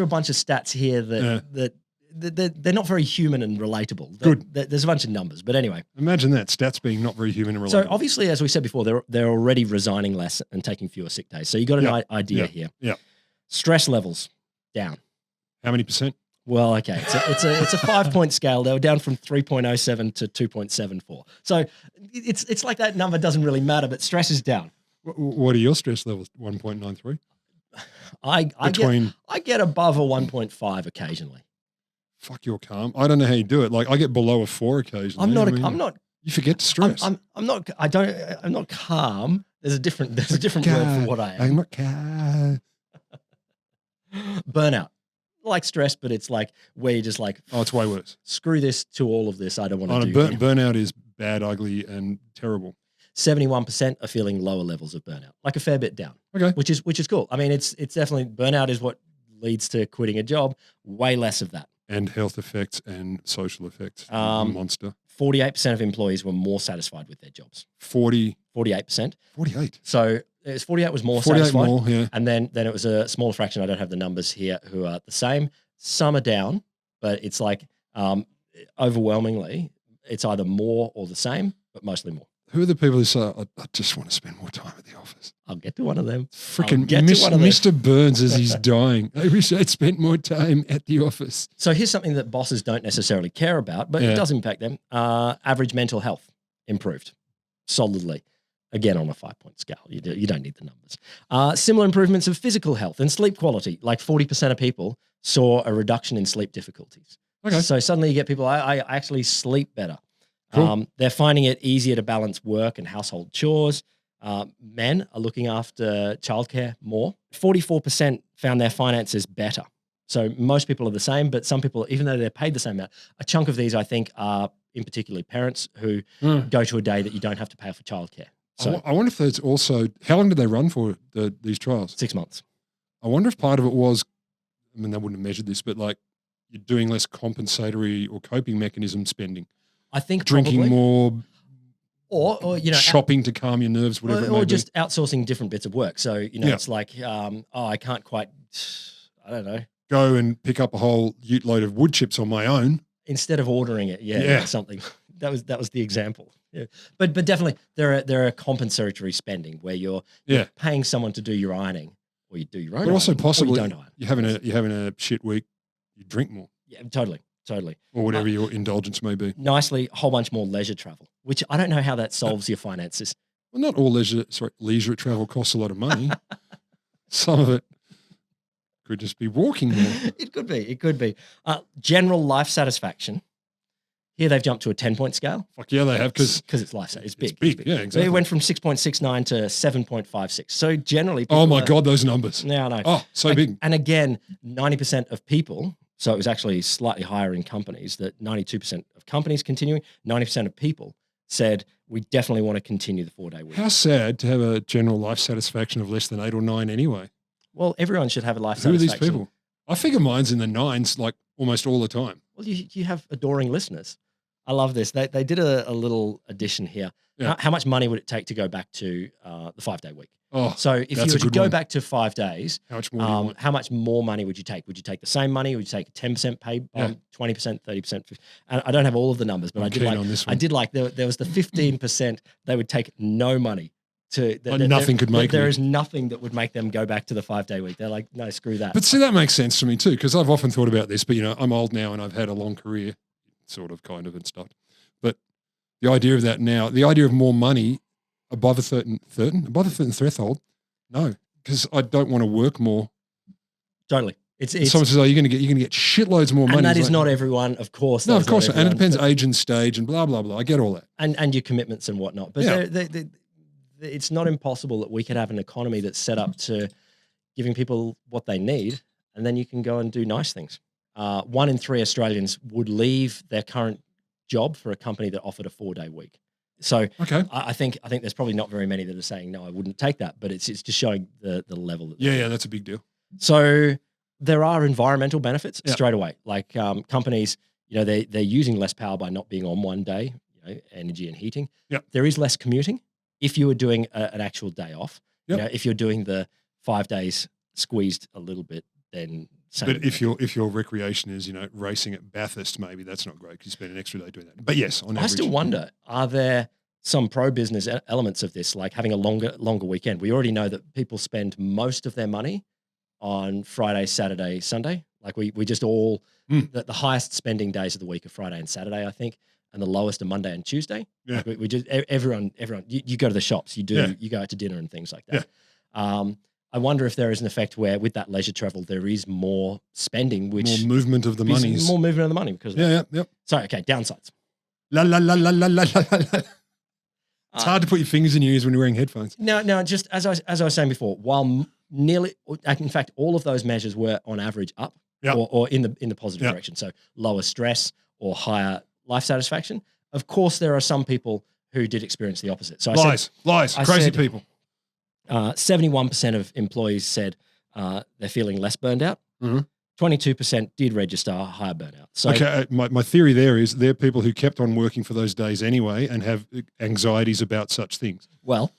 S2: bunch of stats here that they're not very human and relatable.
S1: Good.
S2: There's a bunch of numbers, but anyway.
S1: Imagine that, stats being not very human and relatable.
S2: So obviously, as we said before, they're already resigning less and taking fewer sick days. So you got an idea here.
S1: Yeah.
S2: Stress levels down.
S1: How many percent?
S2: Well, okay, it's a 5-point scale. They were down from 3.07 to 2.74. So it's like that number doesn't really matter, but stress is down.
S1: What are your stress levels? 1.93.
S2: I get above a 1.5 occasionally.
S1: Fuck, you're calm. I don't know how you do it. Like I get below a 4 occasionally.
S2: I'm not.
S1: You forget to stress.
S2: I'm not calm. There's a different word for what I am.
S1: I'm not calm.
S2: Burnout. Like stress, but it's like where you're just like,
S1: oh, it's way worse.
S2: Screw this to all of this. I don't want to do
S1: burnout is bad, ugly, and terrible.
S2: 71% are feeling lower levels of burnout, like a fair bit down.
S1: Okay,
S2: which is cool. I mean, it's definitely burnout is what leads to quitting a job. Way less of that.
S1: And health effects and social effects. Monster.
S2: 48% of employees were more satisfied with their jobs.
S1: 48%.
S2: 48. So it was 48 was more
S1: 48
S2: satisfied.
S1: more, yeah.
S2: And then it was a smaller fraction. I don't have the numbers here who are the same. Some are down, but it's like overwhelmingly, it's either more or the same, but mostly more.
S1: Who are the people who say, I just want to spend more time at the office?
S2: I'll get to one of them.
S1: Freaking Mr. Burns as he's dying. I wish I'd spent more time at the office.
S2: So here's something that bosses don't necessarily care about, but it does impact them. Average mental health improved solidly. Again, on a 5-point scale. You don't need the numbers. Similar improvements of physical health and sleep quality. Like 40% of people saw a reduction in sleep difficulties.
S1: Okay.
S2: So suddenly you get people, I actually sleep better.
S1: Cool.
S2: They're finding it easier to balance work and household chores. Men are looking after childcare more. 44% found their finances better. So most people are the same, but some people, even though they're paid the same amount, a chunk of these I think are in particular parents who go to a day that you don't have to pay for childcare. So
S1: I wonder if there's also, how long did they run for these trials?
S2: 6 months.
S1: I wonder if part of it was, I mean, they wouldn't have measured this, but like you're doing less compensatory or coping mechanism spending.
S2: I think
S1: drinking
S2: probably
S1: more,
S2: or
S1: shopping to calm your nerves, whatever it may
S2: or
S1: be.
S2: just outsourcing different bits of work. So it's like, I can't quite, I don't know,
S1: go and pick up a whole ute load of wood chips on my own
S2: instead of ordering it. Yeah. Something that was the example. Yeah, but definitely there are compensatory spending where you're paying someone to do your ironing, or you do your own.
S1: But also possibly
S2: or you don't iron.
S1: You're having a shit week, you drink more.
S2: Yeah, totally.
S1: Or whatever your indulgence may be.
S2: Nicely, a whole bunch more leisure travel, which I don't know how that solves your finances.
S1: Well, not all leisure travel costs a lot of money. Some of it could just be walking more.
S2: It could be. General life satisfaction. Here they've jumped to a 10-point scale.
S1: Fuck yeah, they have, because
S2: it's life. It's big.
S1: It's big. Yeah, exactly.
S2: So it went from 6.69 to 7.56. So generally,
S1: oh my God, those numbers.
S2: Yeah, I know.
S1: Oh, so big.
S2: And again, 90% of people. So it was actually slightly higher in companies, that 92% of companies continuing, 90% of people said, we definitely want to continue the 4-day week.
S1: How sad to have a general life satisfaction of less than 8 or 9 anyway.
S2: Well, everyone should have a life
S1: satisfaction. Who are these people? I figure mine's in the 9s like almost all the time.
S2: Well, you have adoring listeners. I love this. They did a little addition here.
S1: Yeah.
S2: How much money would it take to go back to the 5-day week?
S1: Oh,
S2: so if you were to go back to 5 days,
S1: how much more do you want?
S2: How much more money would you take? Would you take the same money? Would you take a 10% pay bump, 20%, 30%? And I don't have all of the numbers, but I did like there was the 15% they would take no money.
S1: Nothing could make
S2: there is nothing that would make them go back to the 5-day week. They're like, no, screw that.
S1: But see, that makes sense to me too, because I've often thought about this, but I'm old now and I've had a long career, sort of, kind of, and stuff. But the idea of that now, the idea of more money above a certain threshold, no, because I don't want to work more.
S2: Totally. It's
S1: someone says, "Oh, you're going to get shitloads more money."
S2: And that is not everyone, of course.
S1: No, of course not. And it depends age and stage and blah blah blah. I get all that.
S2: And your commitments and whatnot. But it's not impossible that we could have an economy that's set up to giving people what they need, and then you can go and do nice things. 1 in 3 Australians would leave their current job for a company that offered a 4-day week. So
S1: okay.
S2: I think there's probably not very many that are saying, no, I wouldn't take that, but it's just showing the level.
S1: That's a big deal.
S2: So there are environmental benefits straight away. Like companies, they're using less power by not being on one day, energy and heating.
S1: Yep.
S2: There is less commuting. If you were doing an actual day off, if you're doing the 5 days squeezed a little bit, then
S1: But if your recreation is, racing at Bathurst, maybe that's not great because you spend an extra day doing that. But yes, on average.
S2: I still wonder, are there some pro-business elements of this, like having a longer weekend? We already know that people spend most of their money on Friday, Saturday, Sunday. Like we just all, the highest spending days of the week are Friday and Saturday, I think, and the lowest are Monday and Tuesday.
S1: Yeah.
S2: Like we just, everyone, you go to the shops, you go out to dinner and things like that.
S1: Yeah.
S2: I wonder if there is an effect where with that leisure travel, there is more spending, which
S1: more movement of the money.
S2: More movement of the money because of that.
S1: Yep.
S2: Sorry, okay, downsides.
S1: La la la la la la la la. It's hard to put your fingers in your ears when you're wearing headphones.
S2: No, just as I was saying before, while nearly, in fact, all of those measures were on average up or in the positive direction. So lower stress or higher life satisfaction. Of course, there are some people who did experience the opposite. So
S1: lies, crazy people.
S2: 71% of employees said they're feeling less burned out. 22% did register higher burnout. So,
S1: okay, my theory there is they're people who kept on working for those days anyway and have anxieties about such things.
S2: Well,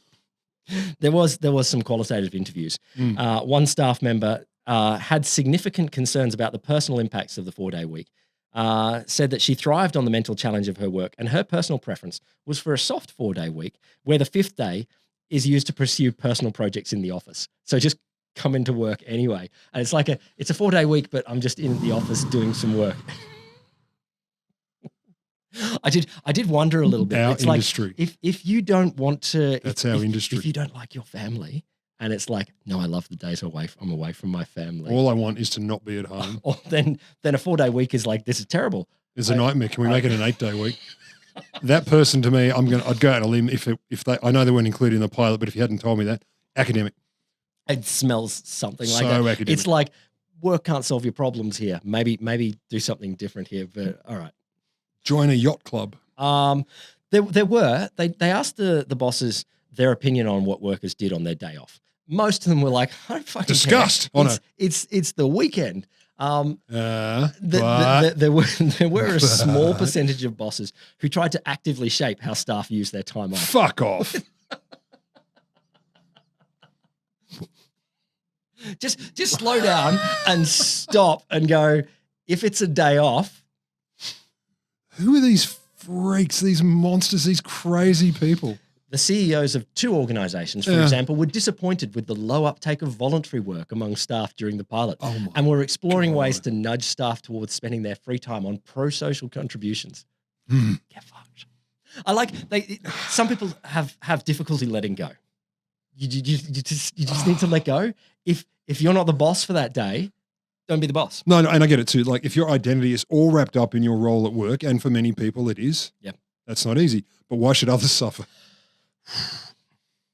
S2: there was some qualitative interviews. One staff member had significant concerns about the personal impacts of the 4-day week. Said that she thrived on the mental challenge of her work, and her personal preference was for a soft 4-day week where the 5th day is used to pursue personal projects in the office. So just come into work anyway. And it's like it's a 4-day week, but I'm just in the office doing some work. I did wonder a little bit.
S1: Our
S2: it's
S1: industry.
S2: Like if you don't want to,
S1: that's our industry.
S2: If you don't like your family, and it's like, no, I love the days I'm away from my family.
S1: All I want is to not be at home.
S2: Or then a 4-day week is like, this is terrible.
S1: It's a nightmare. Can we make it an 8-day week? That person to me, I'd go out on a limb if they. I know they weren't included in the pilot, but if you hadn't told me that, academic.
S2: It smells something like
S1: so
S2: that.
S1: Academic.
S2: It's like work can't solve your problems here. Maybe do something different here. But all right,
S1: join a yacht club.
S2: They asked the bosses their opinion on what workers did on their day off. Most of them were like, I don't fucking
S1: disgust.
S2: care. It's the weekend. There were a small percentage of bosses who tried to actively shape how staff use their time off.
S1: Fuck off.
S2: Just slow down and stop and go, if it's a day off.
S1: Who are these freaks, these monsters, these crazy people?
S2: The CEOs of 2 organizations, for example, were disappointed with the low uptake of voluntary work among staff during the pilot and were exploring ways to nudge staff towards spending their free time on pro-social contributions. Get fucked. I like, some people have difficulty letting go. You just need to let go. If you're not the boss for that day, don't be the boss.
S1: No, and I get it too. Like if your identity is all wrapped up in your role at work, and for many people it is, that's not easy. But why should others suffer?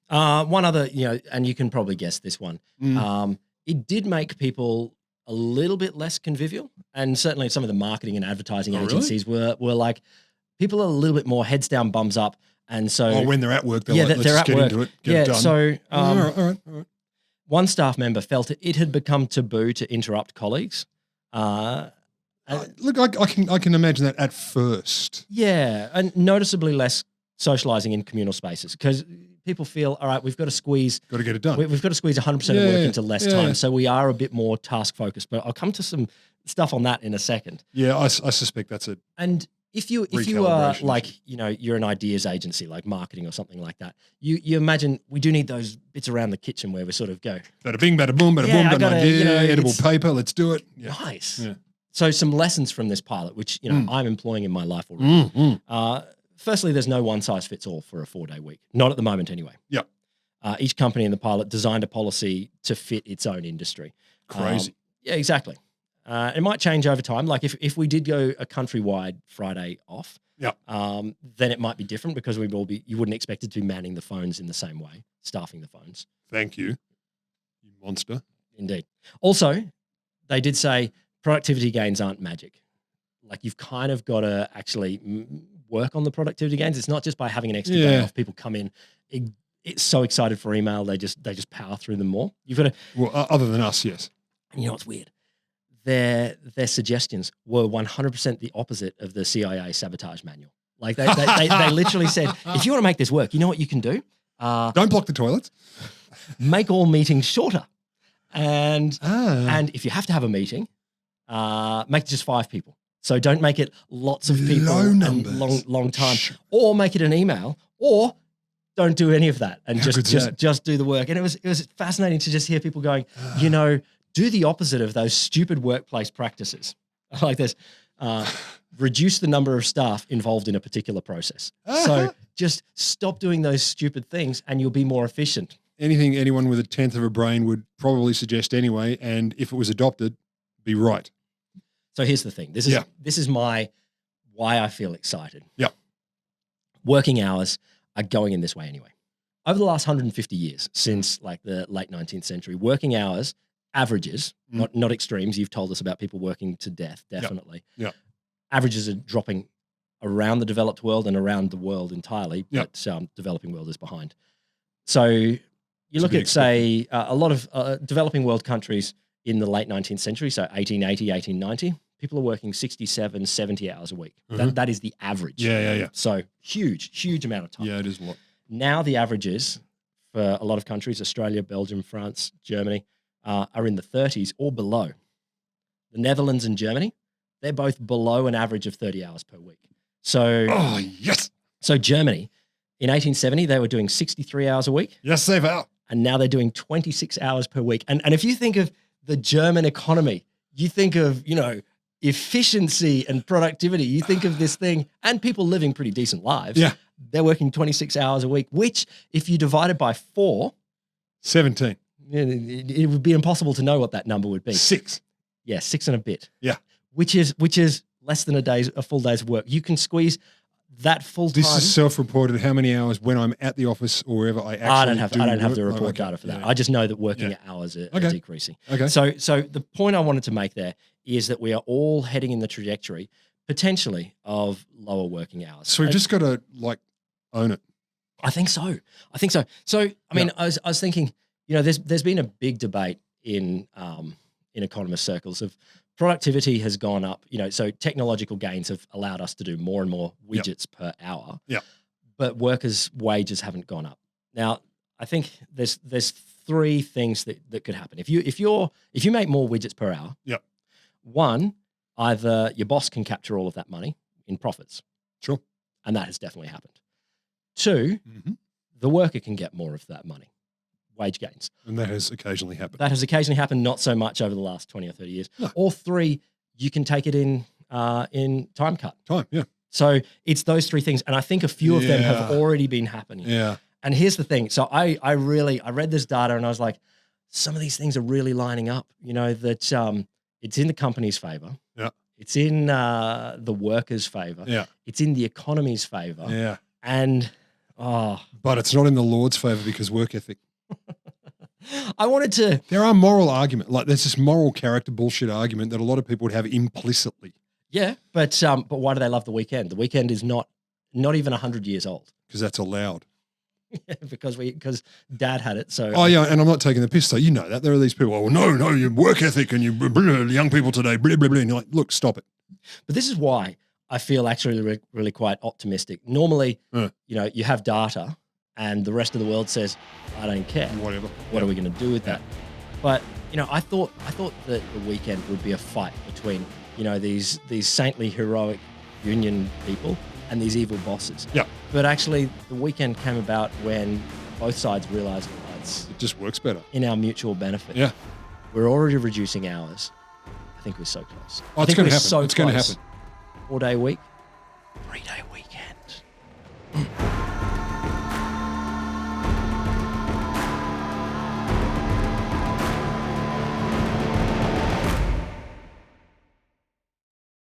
S2: One other, and you can probably guess this one. It did make people a little bit less convivial, and certainly some of the marketing and advertising agencies were like, people are a little bit more heads down, bums up, and so
S1: when they're at work, they're like, let's just get into it, get it done.
S2: So
S1: all right.
S2: One staff member felt it had become taboo to interrupt colleagues.
S1: Look, I can imagine that at first.
S2: Yeah, and noticeably less socializing in communal spaces because people feel, all right, we've got to squeeze.
S1: Got to get it done.
S2: We've got to squeeze 100% of work into less time. So we are a bit more task focused. But I'll come to some stuff on that in a second.
S1: Yeah, I suspect that's it.
S2: And if you are like, you're an ideas agency like marketing or something like that, you imagine we do need those bits around the kitchen where we sort of go.
S1: Bada bing, bada boom, got an idea, edible paper, let's do it. Yeah.
S2: Nice.
S1: Yeah.
S2: So some lessons from this pilot, which, I'm employing in my life already. Firstly, there's no one size fits all for a 4-day week. Not at the moment anyway.
S1: Yeah.
S2: Each company in the pilot designed a policy to fit its own industry.
S1: Crazy.
S2: Yeah, exactly. It might change over time. Like if we did go a countrywide Friday off, then it might be different because you wouldn't expect it to be manning the phones in the same way, staffing the phones.
S1: Thank you, you monster.
S2: Indeed. Also, they did say productivity gains aren't magic. Like you've kind of got to actually work on the productivity gains. It's not just by having an extra day off. People come in, it's so excited for email, they just power through them more. You've got to.
S1: Well, other than us, yes.
S2: And you know what's weird? Their suggestions were 100% the opposite of the CIA sabotage manual. Like they literally said, if you want to make this work, you know what you can do?
S1: Don't block the toilets.
S2: Make all meetings shorter. And if you have to have a meeting, make it just 5 people. So don't make it lots of people and long time, or make it an email, or don't do any of that and just do the work. And it was fascinating to just hear people going, do the opposite of those stupid workplace practices like this. Reduce the number of staff involved in a particular process. So just stop doing those stupid things and you'll be more efficient.
S1: Anything anyone with a tenth of a brain would probably suggest anyway, and if it was adopted, be right.
S2: So here's the thing. This is why I feel excited.
S1: Yeah.
S2: Working hours are going in this way anyway. Over the last 150 years, since like the late 19th century, working hours averages, not extremes. You've told us about people working to death, definitely.
S1: Yeah.
S2: Averages are dropping around the developed world and around the world entirely, but developing world is behind. So you look at, say, a lot of developing world countries in the late 19th century, so 1880, 1890, people are working 67, 70 hours a week. That is the average.
S1: Yeah.
S2: So huge amount of time.
S1: Yeah, it is a lot.
S2: Now the averages for a lot of countries, Australia, Belgium, France, Germany, are in the 30s or below. The Netherlands and Germany, they're both below an average of 30 hours per week. So, So Germany, in 1870, they were doing 63 hours a week.
S1: Yes, they were.
S2: And now they're doing 26 hours per week. And if you think of the German economy, you think of, efficiency and productivity. You think of this thing, and people living pretty decent lives.
S1: Yeah.
S2: They're working 26 hours a week, which if you divide it by 4,
S1: 17.
S2: It would be impossible to know what that number would be.
S1: 6.
S2: Yeah, 6 and a bit.
S1: Yeah.
S2: Which is less than a full day's work. You can squeeze that full time.
S1: This is self-reported. How many hours when I'm at the office or wherever I actually
S2: I don't have the report data for that. I just know that working hours are decreasing.
S1: Okay.
S2: So the point I wanted to make there is that we are all heading in the trajectory potentially of lower working hours.
S1: So we've just got to own it.
S2: I think so. So I mean, I was thinking, there's been a big debate in economist circles of productivity has gone up, so technological gains have allowed us to do more and more widgets per hour.
S1: Yeah.
S2: But workers' wages haven't gone up. Now, I think there's 3 things that could happen. If you make more widgets per hour, one, either your boss can capture all of that money in profits.
S1: Sure.
S2: And that has definitely happened. 2, the worker can get more of that money. Wage gains.
S1: And that has occasionally happened.
S2: Not so much over the last 20 or 30 years. No. Or 3, you can take it in time cut. So it's those 3 things. And I think a few of them have already been happening.
S1: Yeah.
S2: And here's the thing. So I read this data and I was like, some of these things are really lining up, that it's in the company's favor.
S1: Yeah.
S2: It's in the workers' favor.
S1: Yeah.
S2: It's in the economy's favor.
S1: Yeah.
S2: And,
S1: but it's not in the Lord's favor because work ethic.
S2: I wanted to.
S1: There are moral argument, there's this moral character bullshit argument that a lot of people would have implicitly.
S2: Yeah, but why do they love the weekend? The weekend is not even 100 years old.
S1: Because that's allowed.
S2: because Dad had it. So.
S1: Oh yeah, and I'm not taking the piss though. You know that there are these people. Oh no, your work ethic and you young people today. Blah, blah, blah. And you're like, look, stop it.
S2: But this is why I feel actually really quite optimistic. Normally, you have data. And the rest of the world says, I don't care.
S1: Whatever.
S2: What are we going to do with that? But, I thought that the weekend would be a fight between, these saintly, heroic union people and these evil bosses.
S1: Yeah.
S2: But actually, the weekend came about when both sides realized it
S1: just works better.
S2: In our mutual benefit.
S1: Yeah.
S2: We're already reducing hours. I think we're so close.
S1: Oh, it's going to happen. It's going to happen.
S2: 4-day week, 3-day week.